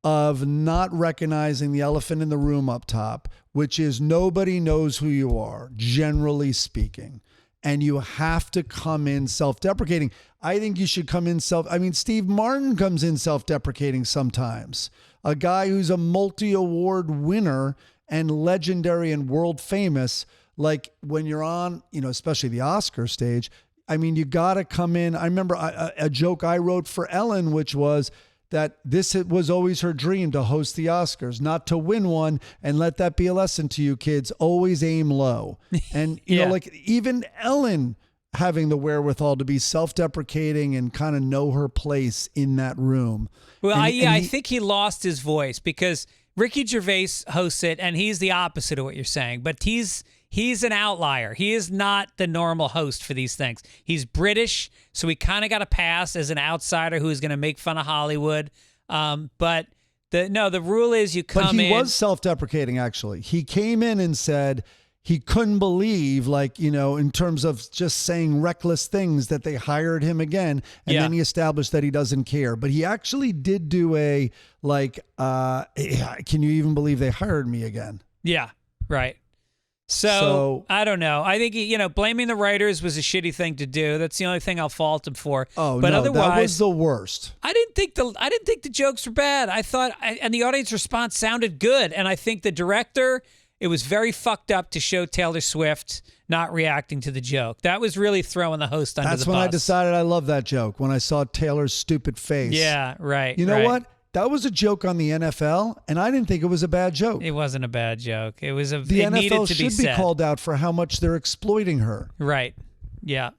of not recognizing the elephant in the room up top, which is nobody knows who you are, generally speaking. And you have to come in self-deprecating. I think you should come in Steve Martin comes in self-deprecating sometimes. A guy who's a multi-award winner and legendary and world famous, like when you're on, especially the Oscar stage, I mean, you got to come in. I remember a joke I wrote for Ellen, which was that this was always her dream to host the Oscars, not to win one. And let that be a lesson to you kids. Always aim low. And, like even Ellen having the wherewithal to be self-deprecating and kind of know her place in that room. Well, I think he lost his voice because Ricky Gervais hosts it, and he's the opposite of what you're saying. But he's an outlier. He is not the normal host for these things. He's British, so he kind of got a pass as an outsider who is going to make fun of Hollywood. But the rule is you come in. But he was self-deprecating, actually. He came in and said he couldn't believe, in terms of just saying reckless things, that they hired him again. And then he established that he doesn't care. But he actually did do can you even believe they hired me again? Yeah, right. So I don't know. I think blaming the writers was a shitty thing to do. That's the only thing I'll fault him for. Oh, but no, otherwise, that was the worst. I didn't think the jokes were bad. I thought, and the audience response sounded good. And I think the director, it was very fucked up to show Taylor Swift not reacting to the joke. That was really throwing the host under the bus. That's when I decided I love that joke, when I saw Taylor's stupid face. Yeah, right. You know what? That was a joke on the NFL, and I didn't think it was a bad joke. It wasn't a bad joke. It was the NFL needed to should be called out for how much they're exploiting her. Right. Yeah.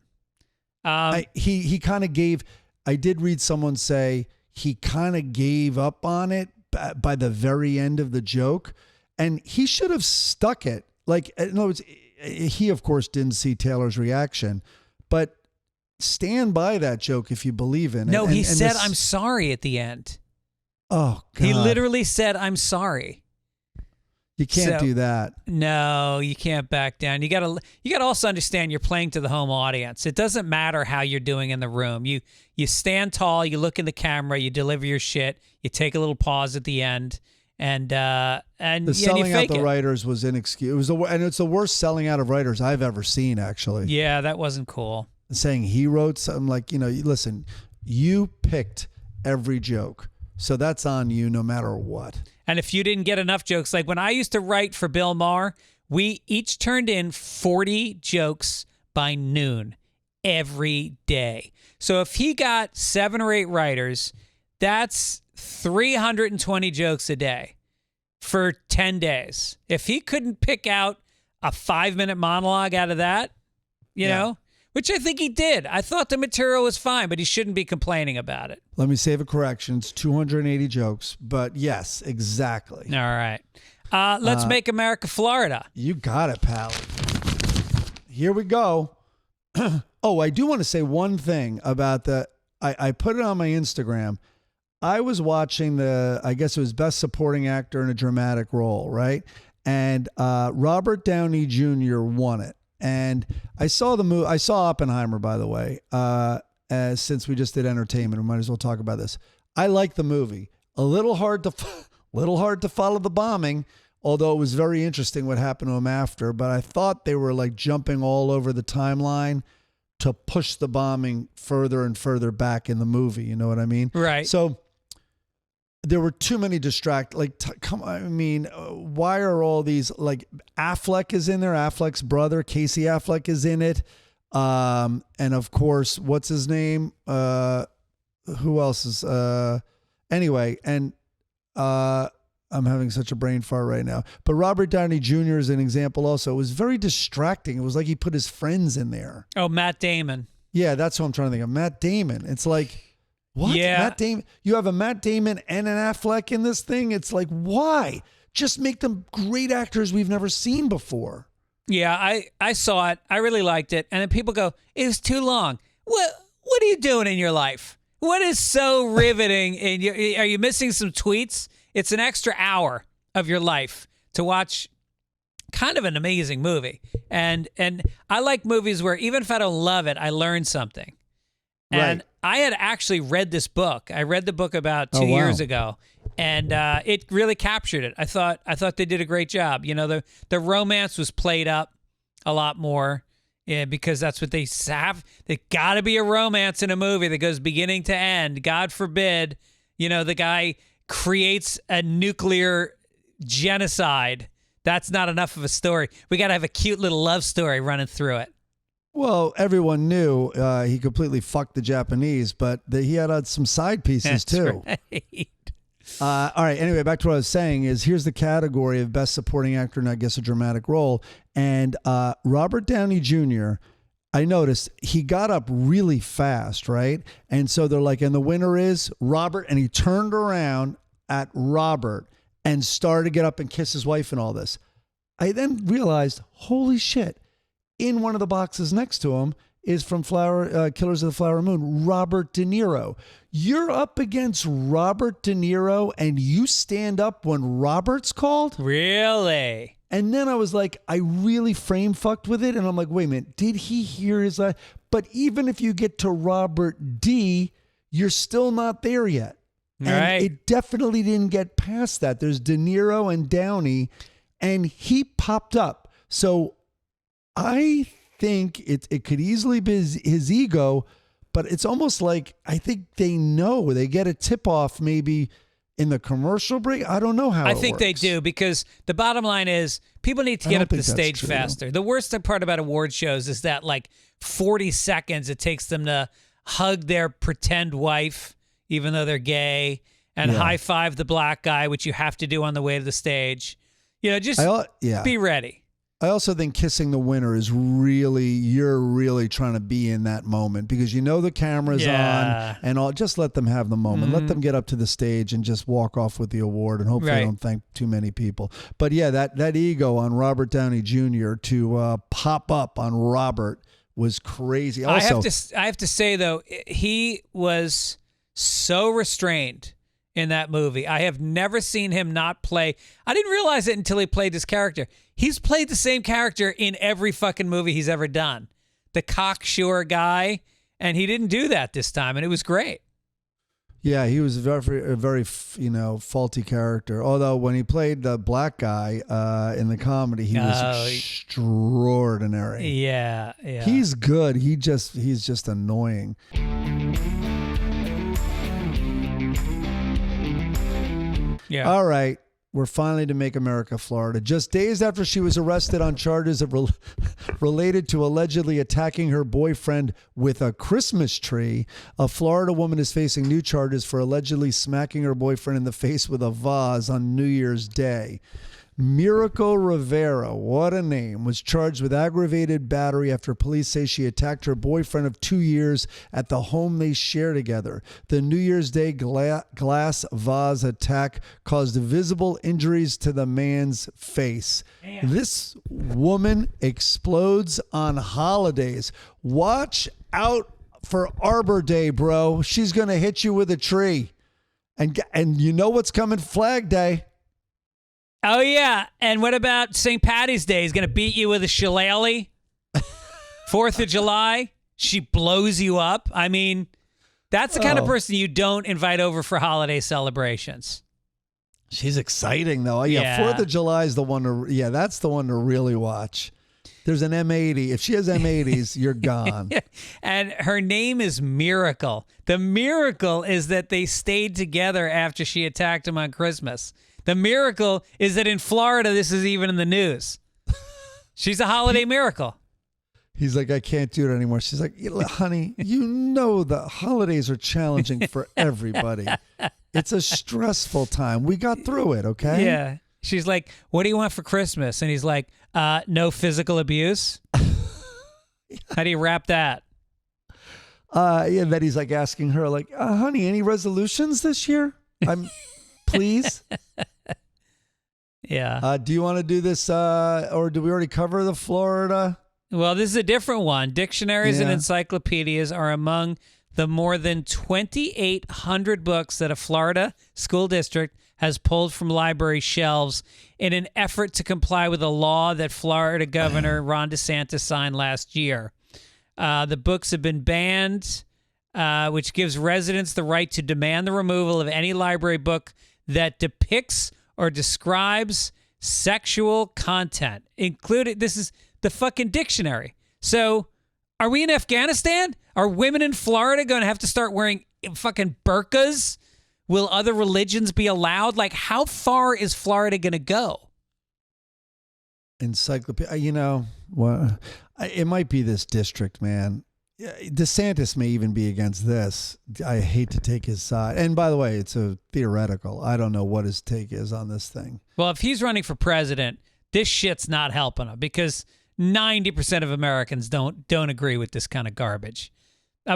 He kind of gave. I did read someone say he kind of gave up on it by the very end of the joke, and he should have stuck it. He of course didn't see Taylor's reaction, but stand by that joke if you believe in it. No, he said, "I'm sorry" at the end. Oh, God. He literally said, "I'm sorry." You can't do that. No, you can't back down. You gotta also understand you're playing to the home audience. It doesn't matter how you're doing in the room. You stand tall, you look in the camera, you deliver your shit, you take a little pause at the end, and the you selling out fake the it. writers was inexcusable. And it's the worst selling out of writers I've ever seen, actually. Yeah, that wasn't cool. Saying he wrote something listen, you picked every joke. So that's on you no matter what. And if you didn't get enough jokes, like when I used to write for Bill Maher, we each turned in 40 jokes by noon every day. So if he got 7 or 8 writers, that's 320 jokes a day for 10 days. If he couldn't pick out a 5-minute monologue out of that, you know, which I think he did. I thought the material was fine, but he shouldn't be complaining about it. Let me save a correction. It's 280 jokes, but yes, exactly. All right. Let's make America Florida. You got it, pal. Here we go. Oh, I do want to say one thing about I put it on my Instagram. I was watching I guess it was Best Supporting Actor in a Dramatic Role, right? And Robert Downey Jr. won it. And I saw the movie. I saw Oppenheimer, by the way. since we just did entertainment, we might as well talk about this. I like the movie. A little hard to follow the bombing, although it was very interesting what happened to him after. But I thought they were like jumping all over the timeline to push the bombing further and further back in the movie. You know what I mean? Right. So there were too many why are all these, like, Affleck is in there. Affleck's brother, Casey Affleck, is in it. And of course, what's his name? Who else is, anyway, and, I'm having such a brain fart right now, but Robert Downey Jr. is an example also. It was very distracting. It was like he put his friends in there. Oh, Matt Damon. Yeah, that's what I'm trying to think of. Matt Damon. It's like, what? Yeah. Matt Damon. You have a Matt Damon and an Affleck in this thing. It's like, why? Just make them great actors we've never seen before. Yeah, I saw it. I really liked it. And then people go, it was too long. What are you doing in your life? What is so riveting? Are you missing some tweets? It's an extra hour of your life to watch kind of an amazing movie. And I like movies where even if I don't love it, I learn something. And Right. I had actually read this book. I read the book about 2 years ago, and it really captured it. I thought they did a great job. You know, the romance was played up a lot more. Yeah, because that's what they have. There got to be a romance in a movie that goes beginning to end. God forbid, you know, the guy creates a nuclear genocide. That's not enough of a story. We got to have a cute little love story running through it. Well, everyone knew he completely fucked the Japanese, but he had some side pieces too. Right. All right. Anyway, back to what I was saying is here's the category of best supporting actor and I guess a dramatic role. And Robert Downey Jr., I noticed he got up really fast, right? And so they're like, and the winner is Robert. And he turned around at Robert and started to get up and kiss his wife and all this. I then realized, holy shit, in one of the boxes next to him is from Killers of the Flower Moon, Robert De Niro. You're up against Robert De Niro and you stand up when Robert's called? Really? And then I was like, I really frame fucked with it. And I'm like, wait a minute, did he hear his line? But even if you get to Robert D, you're still not there yet. And Right. it definitely didn't get past that. There's De Niro and Downey, and he popped up. So I think it could easily be his ego, but it's almost like I think they know. They get a tip-off maybe in the commercial break. I don't know how I think they do, because the bottom line is people need to get up the stage true, faster. The worst part about award shows is that like 40 seconds it takes them to hug their pretend wife, even though they're gay, and high five the black guy, which you have to do on the way to the stage. You know, just be ready. I also think kissing the winner is you're really trying to be in that moment because you know the camera's on and all. Just let them have the moment. Let them get up to the stage and just walk off with the award, and hopefully they don't thank too many people. But yeah, that ego on Robert Downey Jr. to pop up on Robert was crazy. Also, I have to say though, he was so restrained in that movie. I have never seen him not play. I didn't realize it until he played this character. He's played the same character in every fucking movie he's ever done. The cocksure guy, and he didn't do that this time, and it was great. Yeah, he was a very faulty character. Although when he played the black guy in the comedy, he was extraordinary. Yeah. He's good. He's just annoying. Yeah. All right. We're finally to Make America Florida. Just days after she was arrested on charges of related to allegedly attacking her boyfriend with a Christmas tree, a Florida woman is facing new charges for allegedly smacking her boyfriend in the face with a vase on New Year's Day. Miracle Rivera, what a name, was charged with aggravated battery after police say she attacked her boyfriend of 2 years at the home they share together. The New Year's Day glass vase attack caused visible injuries to the man's face. Damn. This woman explodes on holidays. Watch out for Arbor Day, bro. She's going to hit you with a tree. And you know what's coming? Flag Day. Oh, yeah. And what about St. Patty's Day? He's going to beat you with a shillelagh? 4th of July? She blows you up. I mean, that's the kind of person you don't invite over for holiday celebrations. She's exciting, though. Yeah, 4th of July is the one to, that's the one to really watch. There's an M80. If she has M80s, you're gone. And her name is Miracle. The miracle is that they stayed together after she attacked him on Christmas. The miracle is that in Florida, this is even in the news. She's a holiday miracle. He's like, I can't do it anymore. She's like, honey, you know the holidays are challenging for everybody. It's a stressful time. We got through it, okay? Yeah. She's like, what do you want for Christmas? And he's like, no physical abuse. How do you wrap that? And then he's like asking her, like, honey, any resolutions this year? Please? Yeah. Do you want to do this, or do we already cover the Florida? Well, this is a different one. Dictionaries and encyclopedias are among the more than 2,800 books that a Florida school district has pulled from library shelves in an effort to comply with a law that Florida Governor Ron DeSantis signed last year. The books have been banned, which gives residents the right to demand the removal of any library book that depicts or describes sexual content, including, this is the fucking dictionary. So are we in Afghanistan? Are women in Florida going to have to start wearing fucking burqas? Will other religions be allowed? Like, how far is Florida going to go? Encyclopedia, it might be this district, man. DeSantis may even be against this. I hate to take his side. And by the way, it's a theoretical. I don't know what his take is on this thing. Well, if he's running for president, this shit's not helping him because 90% of Americans don't agree with this kind of garbage.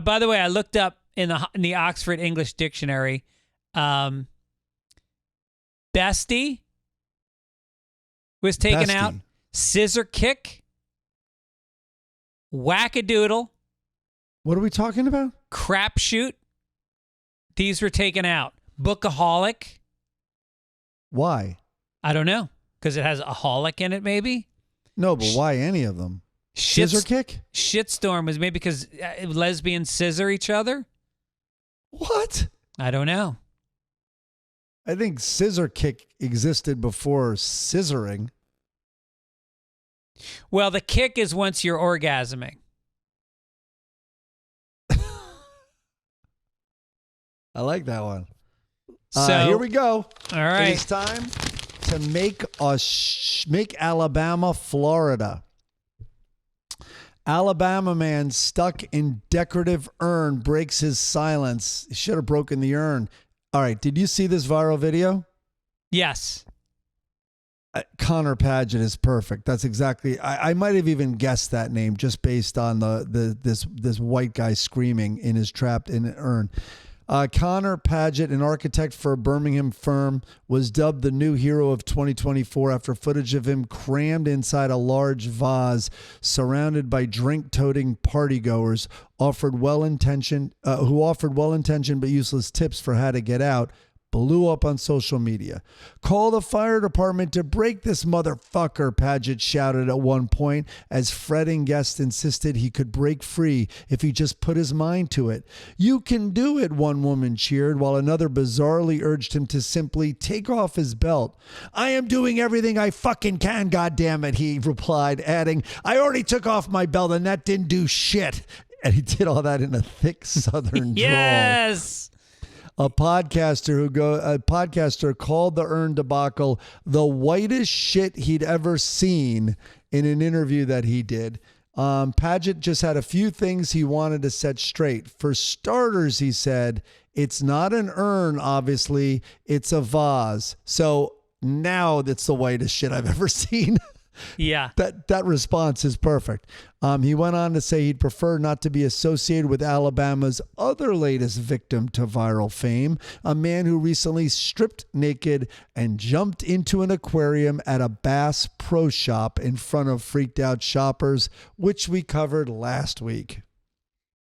By the way, I looked up in the Oxford English Dictionary, bestie was taken out, scissor kick, wackadoodle. What are we talking about? Crapshoot. These were taken out. Bookaholic. Why? I don't know. Because it has a holic in it, maybe? No, but why any of them? Scissor kick? Shitstorm was maybe because lesbians scissor each other? What? I don't know. I think scissor kick existed before scissoring. Well, the kick is once you're orgasming. I like that one. So here we go. All right. It's time to make Alabama, Florida. Alabama man stuck in decorative urn breaks his silence. He should have broken the urn. All right. Did you see this viral video? Yes. Connor Padgett is perfect. That's exactly. I might have even guessed that name just based on this white guy screaming in his trapped in an urn. Connor Padgett, an architect for a Birmingham firm, was dubbed the new hero of 2024 after footage of him crammed inside a large vase surrounded by drink-toting partygoers who offered well-intentioned but useless tips for how to get out, blew up on social media. Call the fire department to break this motherfucker, Padgett shouted at one point as fretting guests insisted he could break free if he just put his mind to it. You can do it, one woman cheered, while another bizarrely urged him to simply take off his belt. I am doing everything I fucking can, goddammit, he replied, adding, I already took off my belt and that didn't do shit. And he did all that in a thick southern drawl. Yes. A podcaster called the urn debacle the whitest shit he'd ever seen in an interview that he did. Padgett just had a few things he wanted to set straight. For starters, he said, it's not an urn, obviously, it's a vase. So now that's the whitest shit I've ever seen. Yeah. That response is perfect. He went on to say he'd prefer not to be associated with Alabama's other latest victim to viral fame, a man who recently stripped naked and jumped into an aquarium at a Bass Pro Shop in front of freaked out shoppers, which we covered last week.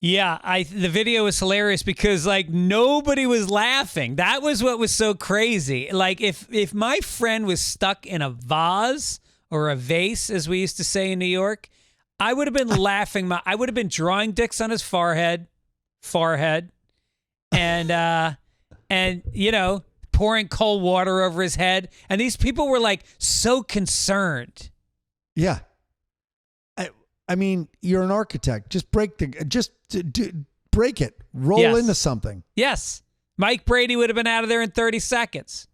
Yeah, the video was hilarious because like nobody was laughing. That was what was so crazy. Like if my friend was stuck in a vase or a vase, as we used to say in New York, I would have been laughing. I would have been drawing dicks on his forehead, and pouring cold water over his head. And these people were like so concerned. Yeah. I mean, you're an architect. Just break it. Roll into something. Yes. Mike Brady would have been out of there in 30 seconds.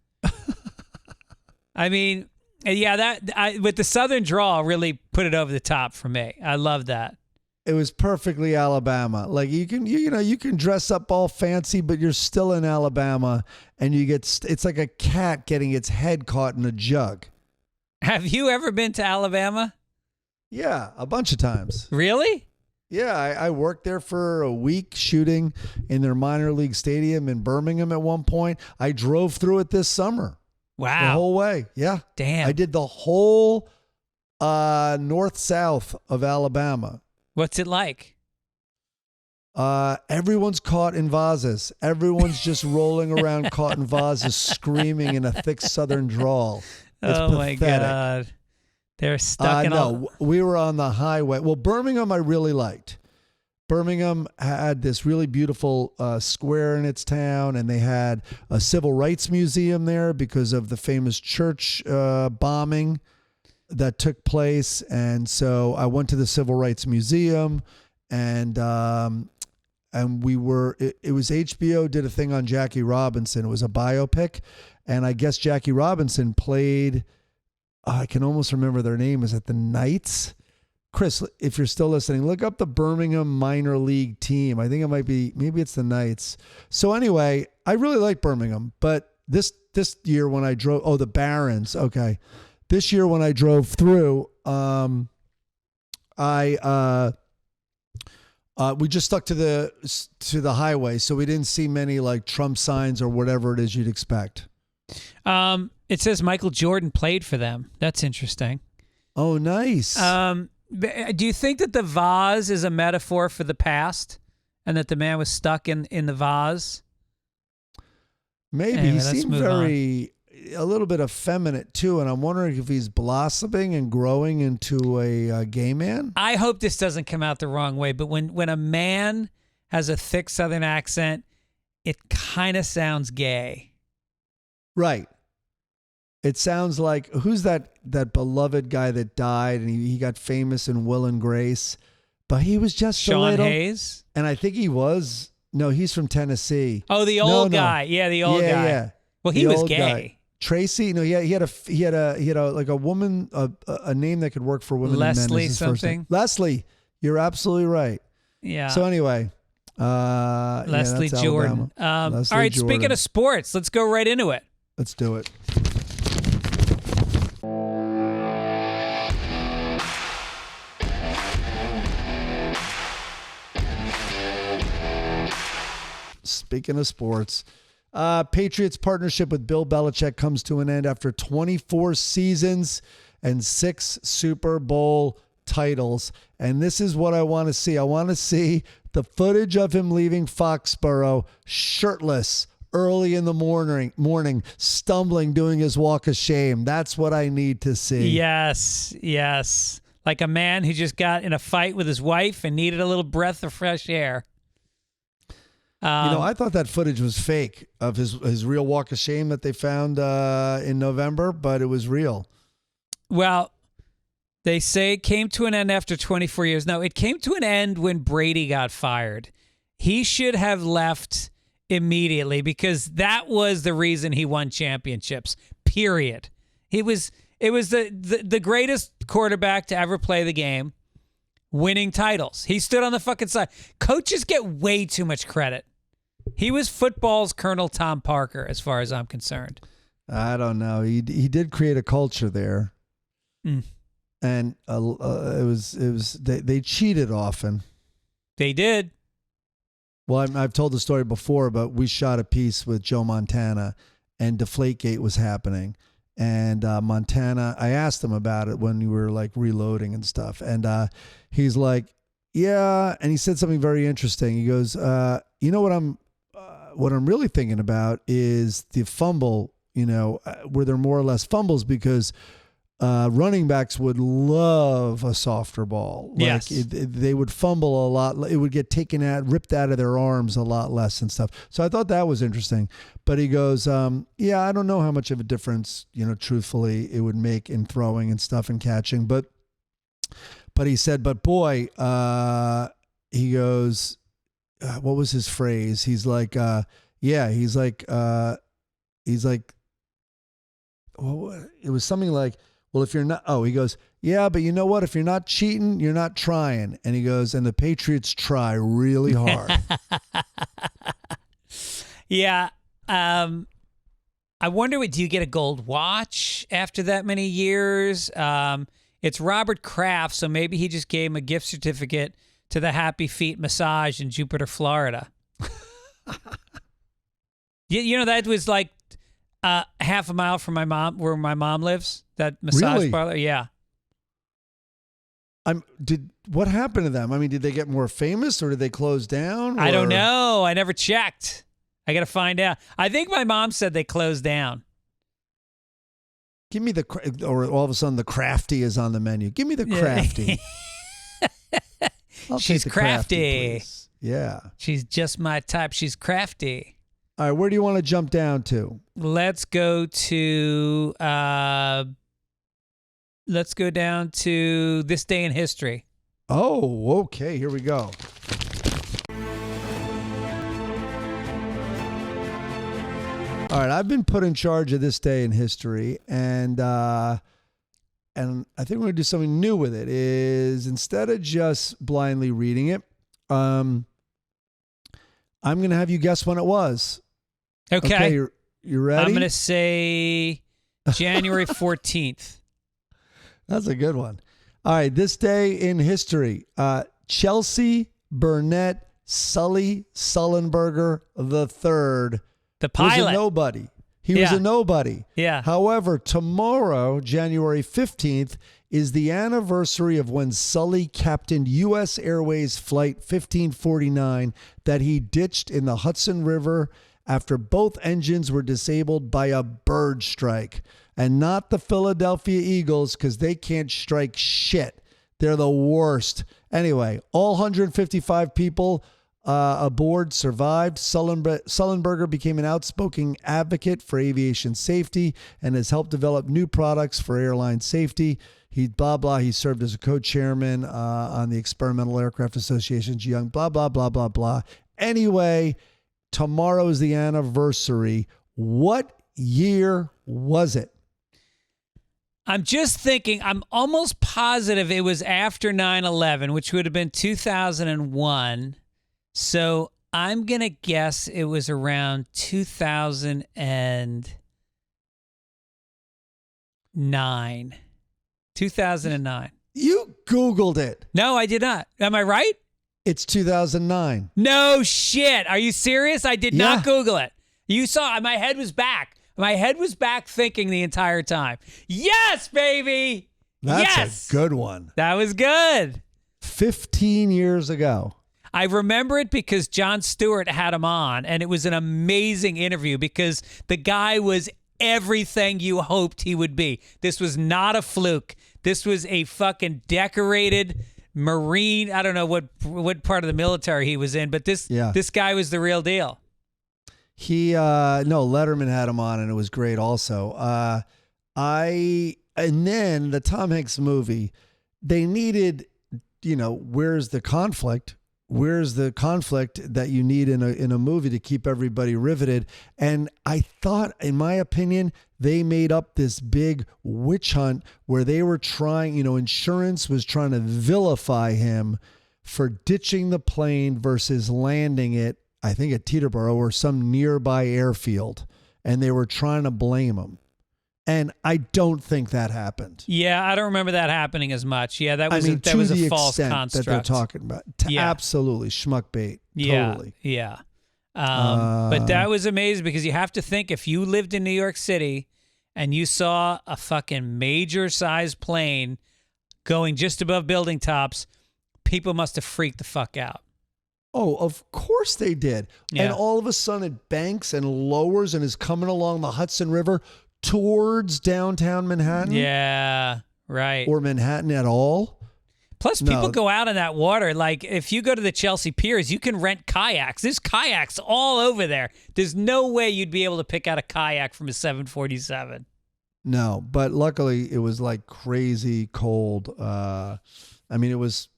I mean, with the Southern drawl really put it over the top for me. I love that. It was perfectly Alabama. Like you can dress up all fancy, but you're still in Alabama, and it's like a cat getting its head caught in a jug. Have you ever been to Alabama? Yeah, a bunch of times. Really? Yeah, I worked there for a week shooting in their minor league stadium in Birmingham at one point. I drove through it this summer. Wow. The whole way. Yeah. Damn. I did the whole north-south of Alabama. What's it like? Everyone's caught in vases. Everyone's just rolling around caught in vases, screaming in a thick Southern drawl. It's pathetic. My God. They're stuck in we were on the highway. Well, Birmingham I really liked. Birmingham had this really beautiful square in its town, and they had a civil rights museum there because of the famous church bombing that took place. And so I went to the Civil Rights Museum, and we were. It was HBO did a thing on Jackie Robinson. It was a biopic, and I guess Jackie Robinson played. I can almost remember their name. Is it the Knights? Chris, if you're still listening, look up the Birmingham minor league team. I think it might be, maybe it's the Knights. So anyway, I really like Birmingham, but this year when I drove, the Barons. Okay. This year when I drove through, we just stuck to the highway. So we didn't see many like Trump signs or whatever it is you'd expect. It says Michael Jordan played for them. That's interesting. Oh, nice. Do you think that the vase is a metaphor for the past and that the man was stuck in the vase? Maybe. Anyway, he seemed a little bit effeminate too, and I'm wondering if he's blossoming and growing into a gay man. I hope this doesn't come out the wrong way, but when a man has a thick Southern accent, it kind of sounds gay. Right. It sounds like, who's that beloved guy that died and he got famous in Will and Grace, but he was just Sean Hayes? And I think he's from Tennessee. Oh, the old guy. Yeah, the old guy. Yeah. Well, he was gay. Guy. Tracy, he had a woman, a name that could work for women and men. Leslie something. Leslie, you're absolutely right. Yeah. So anyway, Leslie Jordan. All right, Jordan. Speaking of sports, let's go right into it. Let's do it. Speaking of sports, Patriots partnership with Bill Belichick comes to an end after 24 seasons and 6 Super Bowl titles. And this is what I want to see. I want to see the footage of him leaving Foxborough shirtless early in the morning, stumbling, doing his walk of shame. That's what I need to see. Yes. Like a man who just got in a fight with his wife and needed a little breath of fresh air. I thought that footage was fake of his real walk of shame that they found in November, but it was real. Well, they say it came to an end after 24 years. No, it came to an end when Brady got fired. He should have left immediately because that was the reason he won championships, period. It was the greatest quarterback to ever play the game, winning titles. He stood on the fucking side. Coaches get way too much credit. He was football's Colonel Tom Parker, as far as I'm concerned. I don't know. He did create a culture there, and they cheated often. They did. Well, I've told the story before, but we shot a piece with Joe Montana, and Deflategate was happening. And Montana, I asked him about it when we were like reloading and stuff. And he's like, yeah. And he said something very interesting. He goes, what I'm really thinking about is the fumble, where they're more or less fumbles, because running backs would love a softer ball. Like Yes. they would fumble a lot. It would get ripped out of their arms a lot less and stuff. So I thought that was interesting. But he goes, yeah, I don't know how much of a difference, truthfully, it would make in throwing and stuff and catching. But he said, but boy, he goes, what was his phrase? He's like, well, it was something like, well, if you're not, he goes, yeah, but you know what? If you're not cheating, you're not trying. And he goes, and the Patriots try really hard. Yeah. I wonder, do you get a gold watch after that many years? It's Robert Kraft, so maybe he just gave him a gift certificate to the Happy Feet Massage in Jupiter, Florida. That was like half a mile from where my mom lives, that massage parlor. Yeah. What happened to them? I mean, did they get more famous or did they close down? I don't know. I never checked. I got to find out. I think my mom said they closed down. Give me or all of a sudden the crafty is on the menu. Give me the crafty. She's crafty. Yeah. She's just my type. She's crafty. All right, where do you want to jump down to? Let's go down to this day in history. Oh, okay. Here we go. All right, I've been put in charge of this day in history, and I think we're going to do something new with it. Is instead of just blindly reading it, I'm going to have you guess when it was. Okay. You ready? I'm going to say January 14th. That's a good one. All right, this day in history, Chelsea Burnett Sully Sullenberger III. The pilot. Was a nobody. He was a nobody. Yeah. However, tomorrow, January 15th, is the anniversary of when Sully captained U.S. Airways Flight 1549 that he ditched in the Hudson River after both engines were disabled by a bird strike. And not the Philadelphia Eagles, because they can't strike shit. They're the worst. Anyway, all 155 people aboard survived. Sullenberger became an outspoken advocate for aviation safety and has helped develop new products for airline safety. He served as a co-chairman on the Experimental Aircraft Association's Young, blah, blah, blah, blah, blah. Anyway, tomorrow is the anniversary. What year was it? I'm just thinking, I'm almost positive it was after 9/11, which would have been 2001. So I'm going to guess it was around 2009. 2009. You Googled it. No, I did not. Am I right? It's 2009. No shit. Are you serious? I did not Google it. You saw, my head was back. My head was back thinking the entire time. Yes, baby. That's a good one. That was good. 15 years ago. I remember it because Jon Stewart had him on, and it was an amazing interview because the guy was everything you hoped he would be. This was not a fluke. This was a fucking decorated Marine. I don't know what part of the military he was in, but this guy was the real deal. Letterman had him on, and it was great also. And then the Tom Hanks movie, they needed, where's the conflict? Where's the conflict that you need in a movie to keep everybody riveted? And I thought, in my opinion, they made up this big witch hunt where they were trying, insurance was trying to vilify him for ditching the plane versus landing it, I think at Teterboro or some nearby airfield. And they were trying to blame him. And I don't think that happened. Yeah, I don't remember that happening as much. Yeah, that was a false construct that they're talking about. Absolutely, schmuck bait. Totally. Yeah. But that was amazing because you have to think if you lived in New York City and you saw a fucking major size plane going just above building tops, people must have freaked the fuck out. Oh, of course they did. Yeah. And all of a sudden it banks and lowers and is coming along the Hudson River towards downtown Manhattan. Yeah, right. Or Manhattan at all. Plus, people go out in that water. Like, if you go to the Chelsea Piers, you can rent kayaks. There's kayaks all over there. There's no way you'd be able to pick out a kayak from a 747. No, but luckily it was like crazy cold. I mean, it was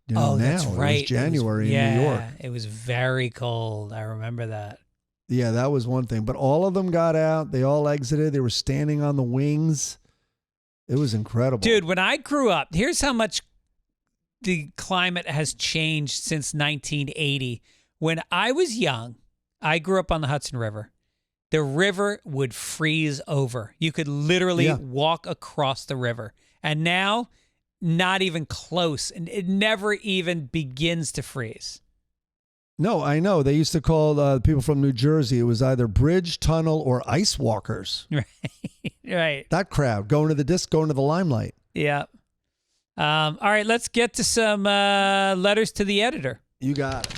now. That's right. It was January in New York. It was very cold. I remember that. Yeah, that was one thing. But all of them got out. They all exited. They were standing on the wings. It was incredible. Dude, when I grew up, here's how much the climate has changed since 1980. When I was young, I grew up on the Hudson River. The river would freeze over. You could literally walk across the river. And now, not even close. And it never even begins to freeze. No, I know. They used to call people from New Jersey, it was either bridge, tunnel, or ice walkers. Right. That crowd going to the disc, going to the limelight. Yeah. All right, let's get to some letters to the editor. You got it.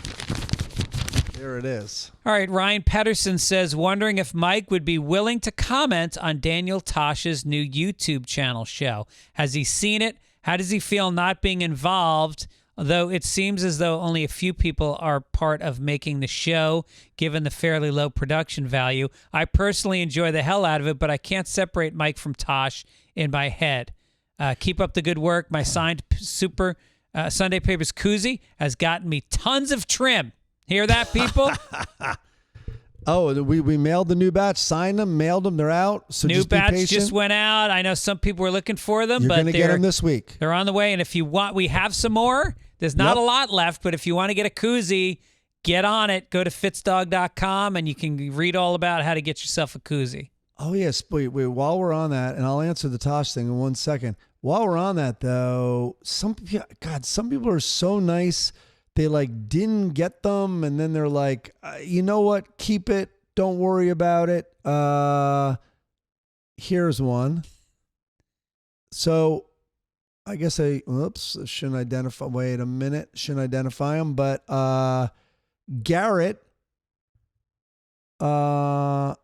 There it is. All right, Ryan Pedersen says, wondering if Mike would be willing to comment on Daniel Tosh's new YouTube channel show. Has he seen it? How does he feel not being involved? Although it seems as though only a few people are part of making the show, given the fairly low production value. I personally enjoy the hell out of it, but I can't separate Mike from Tosh in my head. Keep up the good work. My signed Super Sunday Papers koozie has gotten me tons of trim. Hear that, people? Oh, we mailed the new batch, signed them, mailed them. They're out. So new just be batch patient. just went out. I know some people were looking for them, You're but going to get them this week. They're on the way. And if you want, we have some more. There's not a lot left, but if you want to get a koozie, get on it. Go to fitzdog.com and you can read all about how to get yourself a koozie. Oh, yes. Wait, while we're on that, and I'll answer the Tosh thing in 1 second. While we're on that, though, some people are so nice. They like didn't get them, and then they're like, you know what? Keep it. Don't worry about it. Here's one. So I guess shouldn't identify. Wait a minute. Shouldn't identify him, but Garrett. I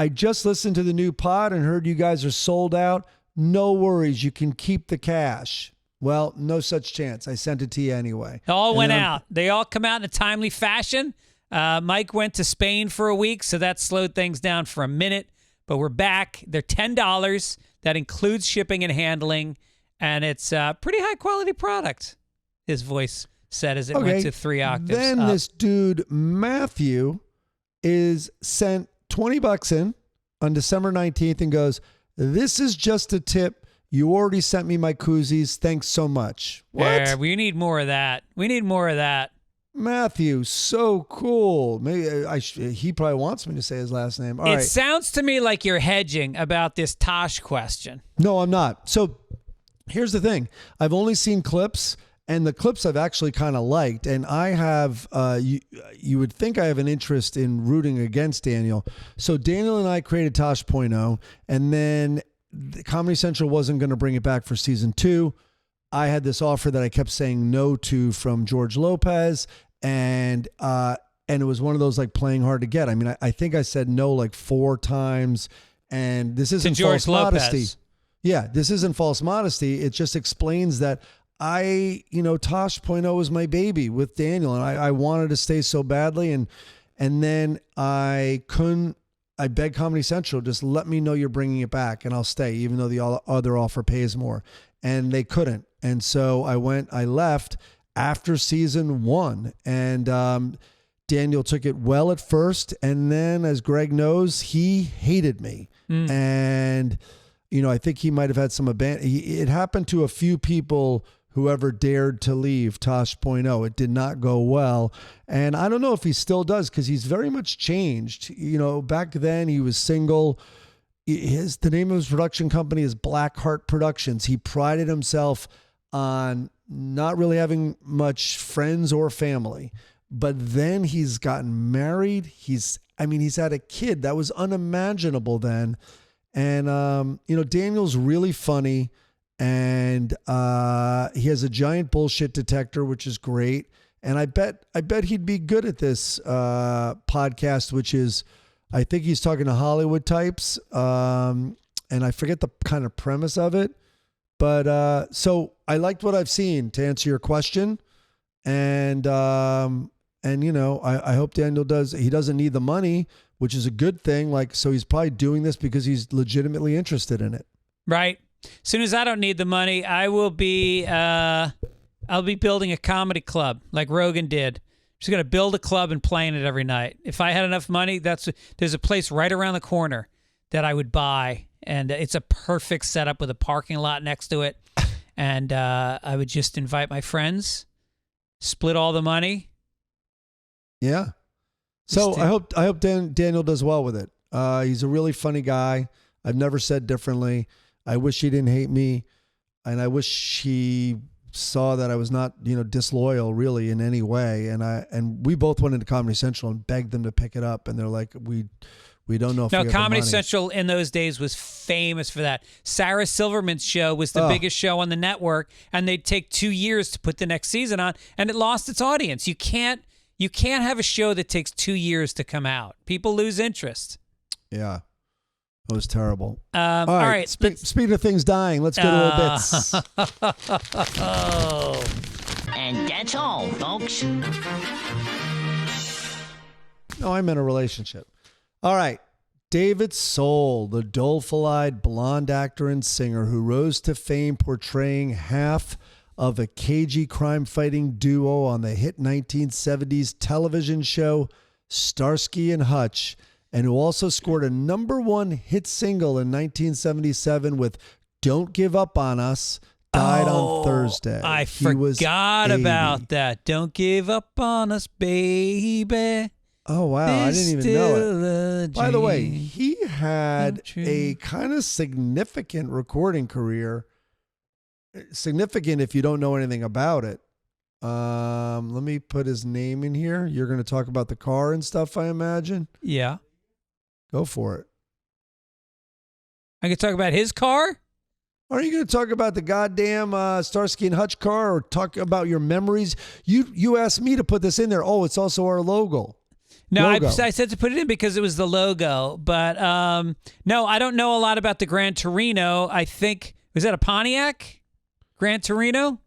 just listened to the new pod and heard you guys are sold out. No worries. You can keep the cash. Well, no such chance. I sent it to you anyway. It all went out. They all come out in a timely fashion. Mike went to Spain for a week, so that slowed things down for a minute. But we're back. They're $10. That includes shipping and handling, and it's a pretty high-quality product, his voice said as it went to 3 octaves Then up. this dude, Matthew, is sent $20 in on December 19th and goes, this is just a tip. You already sent me my koozies. Thanks so much. What? Yeah, we need more of that. We need more of that. Matthew, so cool. Maybe he probably wants me to say his last name. All right. Sounds to me like you're hedging about this Tosh question. No, I'm not. So here's the thing. I've only seen clips, and the clips I've actually kind of liked. And I have, you would think I have an interest in rooting against Daniel. So Daniel and I created Tosh.0, and then Comedy Central wasn't going to bring it back for season 2. I had this offer that I kept saying no to from George Lopez, and it was one of those like playing hard to get. I mean, I think I said no like 4 times, and this isn't false modesty. Yeah, this isn't false modesty. It just explains that Tosh.0 was my baby with Daniel, and I wanted to stay so badly, and then I couldn't. I begged Comedy Central, just let me know you're bringing it back and I'll stay, even though the other offer pays more. And they couldn't. And so I left after season 1. And Daniel took it well at first. And then, as Greg knows, he hated me. And, I think he might have had some it happened to a few people whoever dared to leave Tosh.0. It did not go well. And I don't know if he still does, because he's very much changed. Back then he was single. The name of his production company is Blackheart Productions. He prided himself on not really having much friends or family. But then he's gotten married. He's had a kid. That was unimaginable then. And, Daniel's really funny. And he has a giant bullshit detector, which is great. And I bet he'd be good at this podcast, which is I think he's talking to Hollywood types. And I forget the kind of premise of it. But so I liked what I've seen, to answer your question. And you know, I hope Daniel he doesn't need the money, which is a good thing. Like, so he's probably doing this because he's legitimately interested in it. Right. As soon as I don't need the money, I'll be building a comedy club like Rogan did. Just going to build a club and playing it every night. If I had enough money, there's a place right around the corner that I would buy, and it's a perfect setup with a parking lot next to it. And I would just invite my friends, split all the money. Yeah. So I hope Daniel does well with it. He's a really funny guy. I've never said differently. I wish he didn't hate me, and I wish he saw that I was not, you know, disloyal really in any way. And we both went into Comedy Central and begged them to pick it up, and they're like, we don't know if we have Comedy the money. Central in those days was famous for that. Sarah Silverman's show was the biggest show on the network, and they'd take 2 years to put the next season on, and it lost its audience. You can't have a show that takes 2 years to come out. People lose interest. Yeah. It was terrible. All right. Speaking of things dying, let's go to our bits. And that's all, folks. No, I'm in a relationship. All right. David Soul, the doleful-eyed blonde actor and singer who rose to fame portraying half of a cagey crime-fighting duo on the hit 1970s television show Starsky and Hutch, and who also scored a #1 hit single in 1977 with Don't Give Up on Us, died on Thursday. I forgot about that. Don't give up on us, baby. Oh, wow. I didn't even know it. By the way, he had a kind of significant recording career. Significant if you don't know anything about it. Let me put his name in here. You're going to talk about the car and stuff, I imagine? Yeah. Go for it. I can talk about his car? Are you going to talk about the goddamn Starsky and Hutch car, or talk about your memories? You asked me to put this in there. Oh, it's also our logo. No, I said to put it in because it was the logo. But no, I don't know a lot about the Gran Torino. I think, was that a Pontiac? Gran Torino?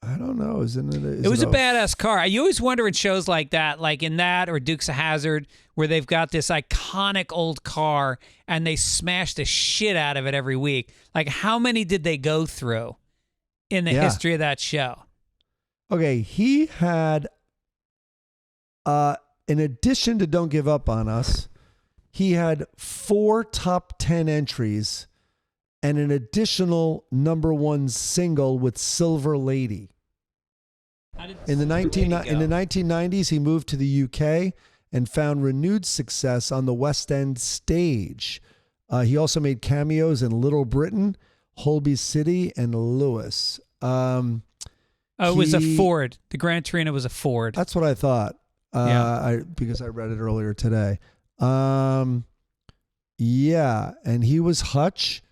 I don't know. It was a badass car. You always wonder in shows like that, like in that or Dukes of Hazzard, where they've got this iconic old car and they smash the shit out of it every week. Like, how many did they go through in the history of that show? Okay, he had, in addition to Don't Give Up on Us, he had 4 top 10 entries and an additional #1 single with Silver Lady. In the 1990s, he moved to the UK and found renewed success on the West End stage. He also made cameos in Little Britain, Holby City, and Lewis. It was a Ford. The Gran Torino was a Ford. That's what I thought. Because I read it earlier today. And he was Hutch.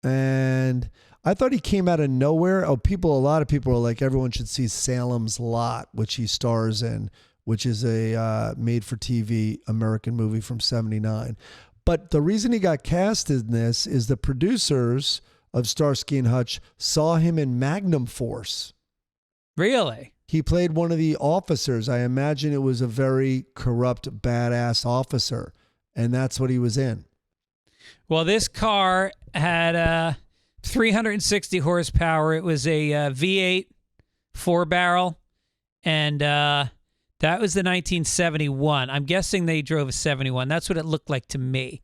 And I thought he came out of nowhere. A lot of people are like, everyone should see Salem's Lot, which he stars in, which is a made-for-TV American movie from '79. But the reason he got cast in this is the producers of Starsky and Hutch saw him in Magnum Force. Really? He played one of the officers. I imagine it was a very corrupt, badass officer, and that's what he was in. Well, this car had 360 horsepower. It was a V8 4-barrel, and that was the 1971. I'm guessing they drove a 71. That's what it looked like to me.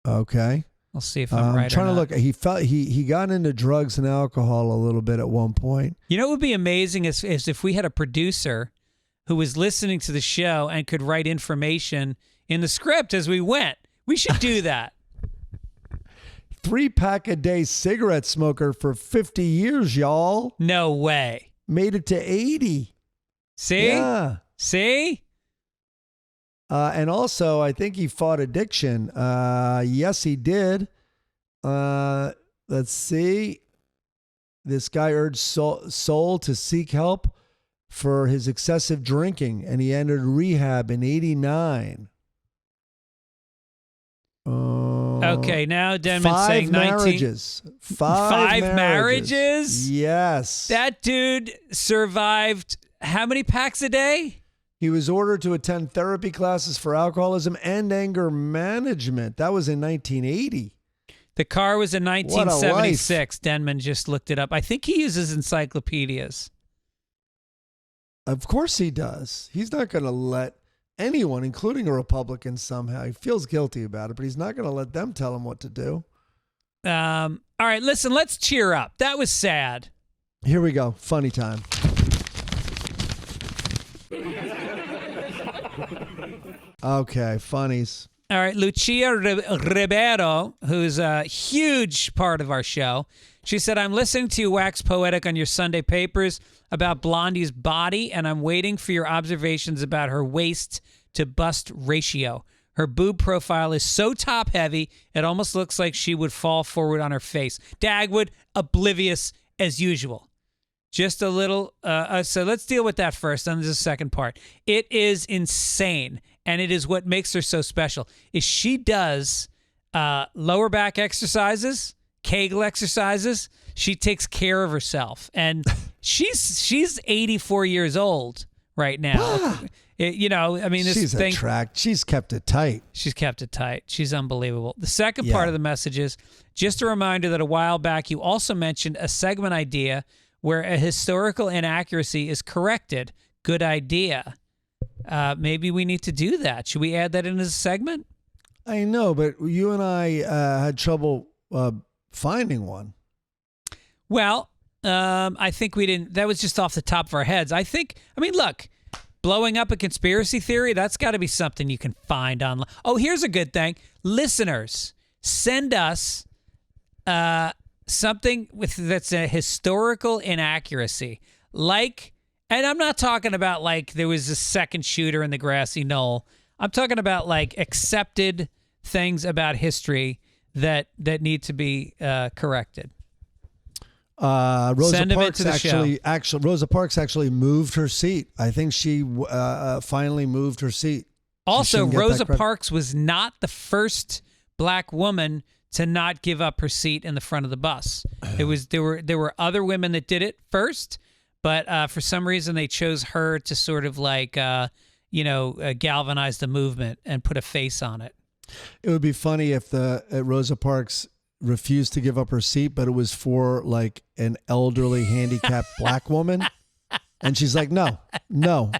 Okay. I'll see if I'm right. I'm trying to look. He got into drugs and alcohol a little bit at one point. You know what would be amazing is if we had a producer who was listening to the show and could write information in the script as we went. We should do that. 3-pack-a-day cigarette smoker for 50 years, y'all. No way. Made it to 80. See? Yeah. See? And also, I think he fought addiction. Yes, he did. Let's see. This guy urged Soul to seek help for his excessive drinking, and he entered rehab in 89. Okay, now Denman's saying 19. Marriages. Five marriages? Yes. That dude survived how many packs a day? He was ordered to attend therapy classes for alcoholism and anger management. That was in 1980. The car was in 1976. Denman just looked it up. I think he uses encyclopedias. Of course he does. He's not going to let anyone, including a Republican somehow, he feels guilty about it, but he's not going to let them tell him what to do. All right, listen, let's cheer up. That was sad. Here we go. Funny time. Okay, funnies. All right, Lucia Ribeiro, who's a huge part of our show, she said, I'm listening to you wax poetic on your Sunday papers about Blondie's body, and I'm waiting for your observations about her waist to bust ratio. Her boob profile is so top-heavy, it almost looks like she would fall forward on her face. Dagwood, oblivious as usual. Just a little, so let's deal with that first, then there's a second part. It is insane, and it is what makes her so special, is she does lower back exercises, Kegel exercises. She takes care of herself, and she's 84 years old right now. She's kept it tight. She's kept it tight. She's unbelievable. The second part of the message is just a reminder that a while back you also mentioned a segment idea where a historical inaccuracy is corrected. Good idea. Maybe we need to do that. Should we add that in as a segment? I know, but you and I had trouble finding one. Well, I think we didn't. That was just off the top of our heads. Look, blowing up a conspiracy theory, that's got to be something you can find online. Oh, here's a good thing. Listeners, send us something that's a historical inaccuracy. Like, and I'm not talking about like there was a second shooter in the grassy knoll. I'm talking about like accepted things about history that need to be corrected. Rosa Parks actually moved her seat. I think she finally moved her seat. Also, Rosa Parks was not the first black woman to not give up her seat in the front of the bus. There were other women that did it first, but for some reason they chose her to sort of like galvanize the movement and put a face on it. It would be funny if Rosa Parks refused to give up her seat, but it was for like an elderly handicapped black woman. And she's like, no,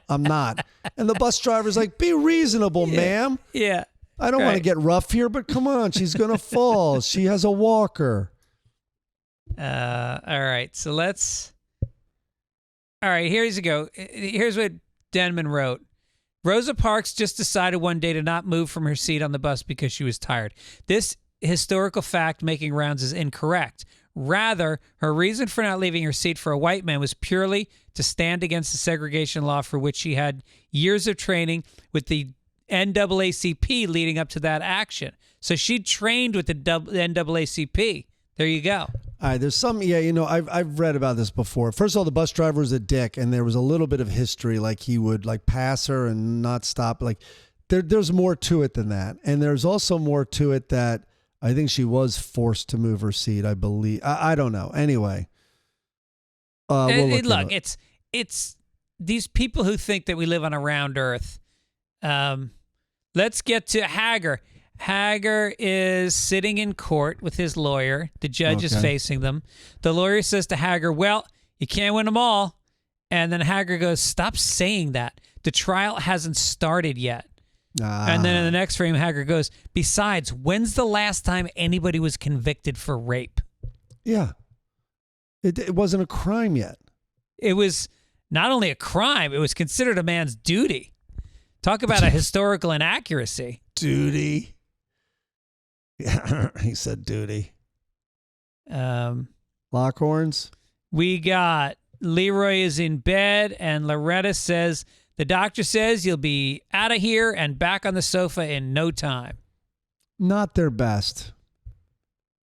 I'm not. And the bus driver's like, be reasonable, ma'am. Yeah. I don't want to get rough here, but come on, she's going to fall. She has a walker. All right. So all right, here's what Denman wrote. Rosa Parks just decided one day to not move from her seat on the bus because she was tired. This historical fact making rounds is incorrect. Rather, her reason for not leaving her seat for a white man was purely to stand against the segregation law for which she had years of training with the NAACP leading up to that action. So she trained with the NAACP. There you go. All right, there's some, I've read about this before. First of all, the bus driver was a dick, and there was a little bit of history, like he would like pass her and not stop. Like there's more to it than that. And there's also more to it that I think she was forced to move her seat, I believe. I don't know. Anyway. Look, it's these people who think that we live on a round earth. Let's get to Hager. Hager is sitting in court with his lawyer. The judge is facing them. The lawyer says to Hager, well, you can't win them all. And then Hager goes, stop saying that. The trial hasn't started yet. And then in the next frame, Hager goes, besides, when's the last time anybody was convicted for rape? Yeah. It wasn't a crime yet. It was not only a crime, it was considered a man's duty. Talk about a historical inaccuracy. Duty. Yeah, he said duty. Lockhorns. We got Leroy is in bed, and Loretta says, the doctor says you'll be out of here and back on the sofa in no time. Not their best.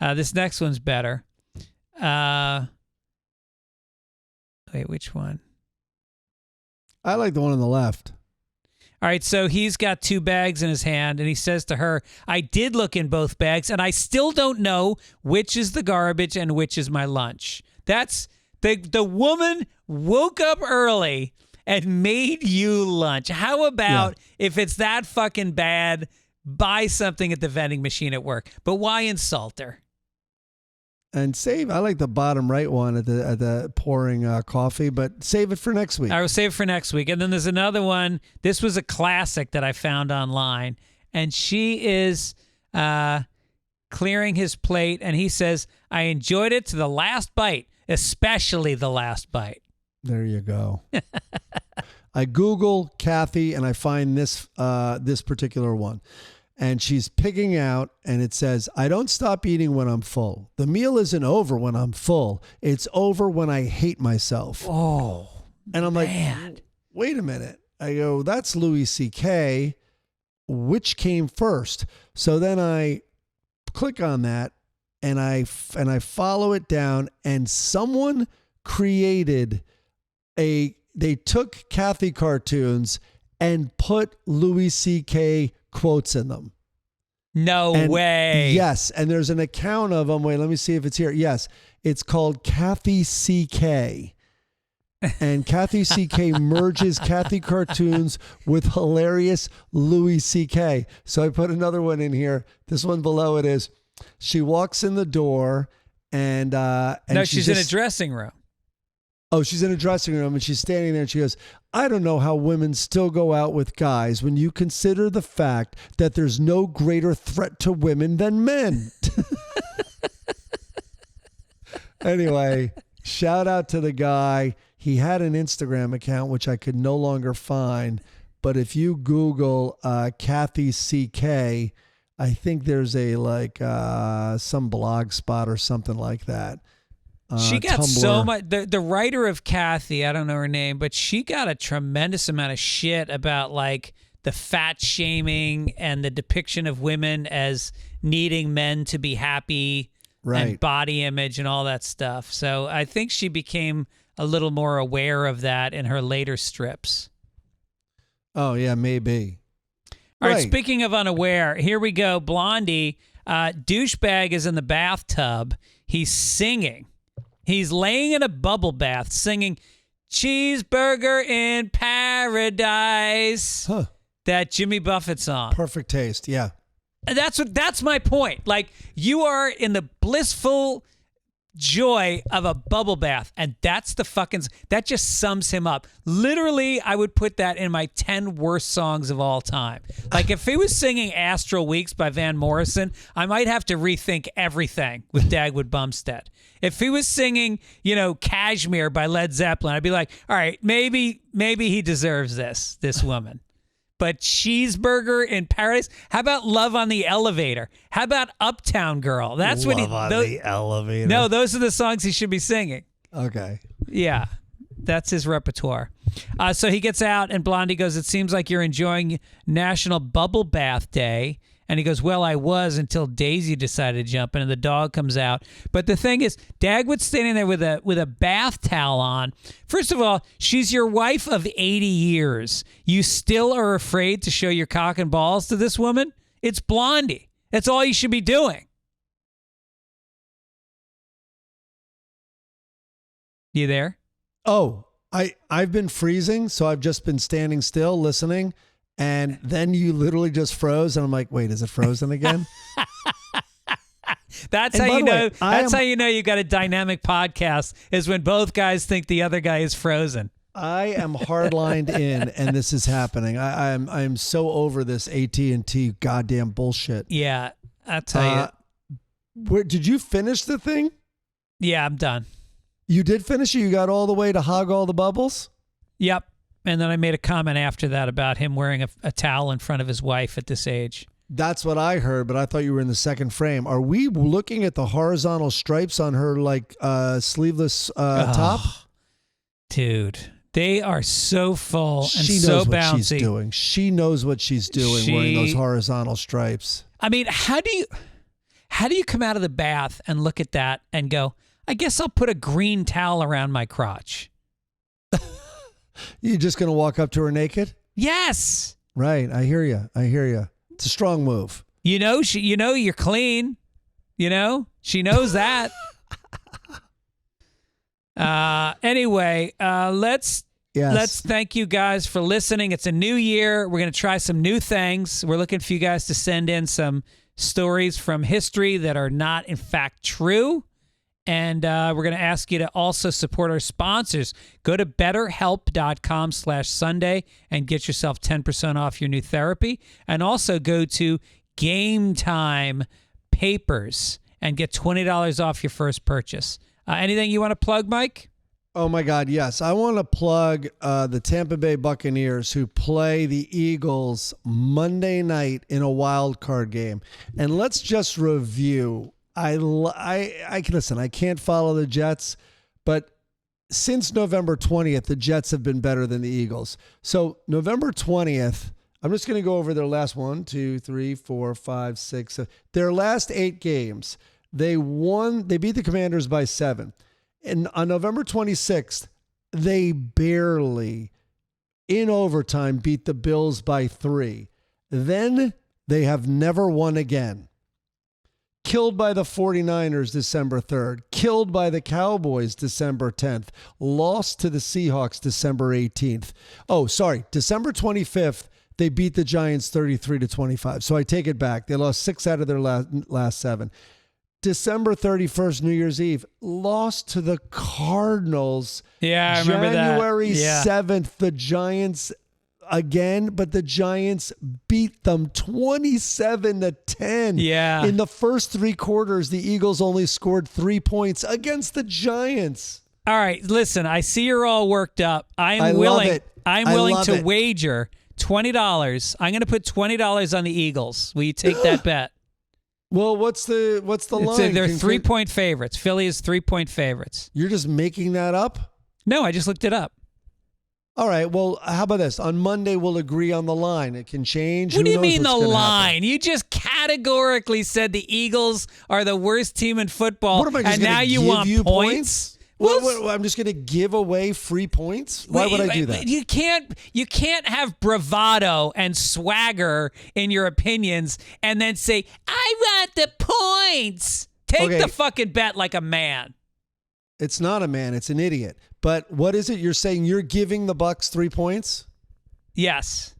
This next one's better. Wait, which one? I like the one on the left. All right, so he's got 2 bags in his hand, and he says to her, I did look in both bags, and I still don't know which is the garbage and which is my lunch. That's the woman woke up early and made you lunch. How about if it's that fucking bad, buy something at the vending machine at work? But why insult her? And save. I like the bottom right one at the pouring coffee, but save it for next week. I will save it for next week. And then there's another one. This was a classic that I found online, and she is clearing his plate, and he says, I enjoyed it to the last bite, especially the last bite. There you go. I Google Kathy, and I find this particular one. And she's picking out, and it says, I don't stop eating when I'm full. The meal isn't over when I'm full. It's over when I hate myself. Oh, and I'm man. like, wait a minute. I go, that's Louis C.K. Which came first? So then I click on that, and I follow it down, and someone created they took Kathy cartoons and put Louis C.K. quotes in them. No way. Yes. And there's an account of them. Wait, let me see if it's here. Yes. It's called Kathy C.K. And Kathy C.K. merges Kathy cartoons with hilarious Louis C.K. So I put another one in here. This one below it is, she walks in the door and no, she's in a dressing room. Oh, she's in a dressing room and she's standing there and she goes, I don't know how women still go out with guys when you consider the fact that there's no greater threat to women than men. Anyway, shout out to the guy. He had an Instagram account, which I could no longer find. But if you Google Kathy CK, I think there's a some blog spot or something like that. She got Tumblr. so much. The writer of Kathy, I don't know her name, but she got a tremendous amount of shit about like the fat shaming and the depiction of women as needing men to be happy, right, and body image and all that stuff. So I think she became a little more aware of that in her later strips. Oh yeah, maybe. All right. Speaking of unaware, here we go. Blondie, douchebag is in the bathtub. He's singing. He's laying in a bubble bath singing Cheeseburger in Paradise. Huh. That Jimmy Buffett song. Perfect taste, yeah. And that's my point. Like, you are in the blissful joy of a bubble bath, and that's the fucking, that just sums him up. Literally, I would put that in my 10 worst songs of all time. Like, if he was singing Astral Weeks by Van Morrison, I might have to rethink everything with Dagwood Bumstead. If he was singing, Kashmir by Led Zeppelin, I'd be like, all right, maybe he deserves this woman. But Cheeseburger in Paradise? How about Love on the Elevator? How about Uptown Girl? That's what Love on the Elevator. No, those are the songs he should be singing. Okay. Yeah, that's his repertoire. So he gets out, and Blondie goes, it seems like you're enjoying National Bubble Bath Day. And he goes, well, I was until Daisy decided to jump in, and the dog comes out. But the thing is, Dagwood's standing there with a bath towel on. First of all, she's your wife of 80 years. You still are afraid to show your cock and balls to this woman? It's Blondie. That's all you should be doing. You there? Oh, I've been freezing, so I've just been standing still listening. And then you literally just froze, and I'm like, wait, is it frozen again? That's how you know. That's how you know you got a dynamic podcast, is when both guys think the other guy is frozen. I am hardlined in, and this is happening. I'm so over this AT&T goddamn bullshit. Yeah, I'll tell you. Did you finish the thing? Yeah, I'm done. You did finish it? You got all the way to hog all the bubbles? Yep. And then I made a comment after that about him wearing a towel in front of his wife at this age. That's what I heard, but I thought you were in the second frame. Are we looking at the horizontal stripes on her sleeveless top? Dude, they are so full and she so knows what bouncy. She's doing. She knows what she's doing wearing those horizontal stripes. I mean, how do you come out of the bath and look at that and go, I guess I'll put a green towel around my crotch? You just going to walk up to her naked? Yes. Right. I hear you. It's a strong move. You know, you're clean. You know, she knows that. Anyway, let's thank you guys for listening. It's a new year. We're going to try some new things. We're looking for you guys to send in some stories from history that are not, in fact, true. And we're going to ask you to also support our sponsors. Go to betterhelp.com/Sunday and get yourself 10% off your new therapy. And also go to Game Time Papers and get $20 off your first purchase. Anything you want to plug, Mike? Oh, my God, yes. I want to plug the Tampa Bay Buccaneers, who play the Eagles Monday night in a wild card game. And let's just review. I listen, I can't follow the Jets, but since November 20th, the Jets have been better than the Eagles. So November 20th, I'm just going to go over their last 1, 2, 3, 4, 5, 6, 7. Their last 8 games, they beat the Commanders by 7. And on November 26th, they barely, in overtime, beat the Bills by 3. Then they have never won again. Killed by the 49ers December 3rd. Killed by the Cowboys December 10th. Lost to the Seahawks December 18th. Oh, sorry. December 25th, they beat the Giants 33-25. So I take it back. They lost 6 out of their last 7. December 31st, New Year's Eve, lost to the Cardinals. Yeah, I remember that. January 7th, the Giants again, but the Giants beat them 27-10. Yeah. In the first 3 quarters, the Eagles only scored 3 points against the Giants. All right, listen, I see you're all worked up. I'm willing to wager $20. I'm going to put $20 on the Eagles. Will you take that bet? Well, what's the line? They're 3-point favorites. Philly is 3-point favorites. You're just making that up? No, I just looked it up. All right. Well, how about this? On Monday, we'll agree on the line. It can change. What do you mean the line? You just categorically said the Eagles are the worst team in football, What am I just and gonna now you give want you points? What, I'm just going to give away free points? Why would I do that? You can't have bravado and swagger in your opinions and then say, I want the points. Take the fucking bet like a man. It's not a man. It's an idiot. But what is it? You're saying you're giving the Bucks 3 points? Yes.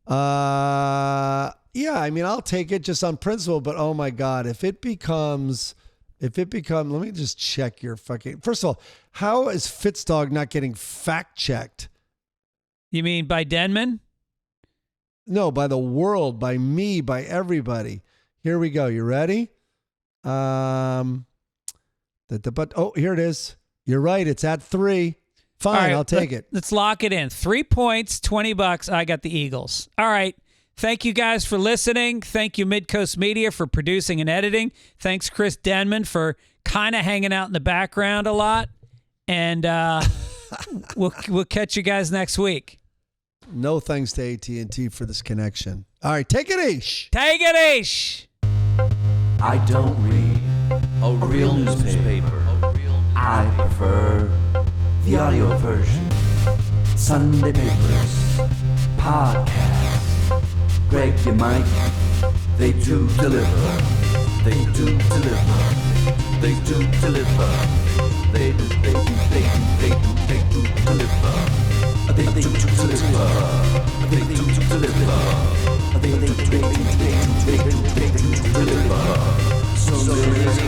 Yeah, I mean, I'll take it just on principle, but oh my God, if it becomes, let me just check your fucking, first of all, how is Fitzdog not getting fact checked? You mean by Denman? No, by the world, by me, by everybody. Here we go. You ready? Here it is. You're right. It's at 3. Fine, right, I'll take it. Let's lock it in. 3 points, $20. I got the Eagles. All right. Thank you guys for listening. Thank you, Midcoast Media, for producing and editing. Thanks, Chris Denman, for kind of hanging out in the background a lot. And we'll catch you guys next week. No thanks to AT&T for this connection. All right, take it, Ish. Take it, Ish. I don't read a real newspaper. I prefer the audio version. Sunday papers, podcasts. Greg and Mike, they do deliver. They do deliver. They do deliver. They do deliver. They do deliver. They do deliver. They do deliver. So there is a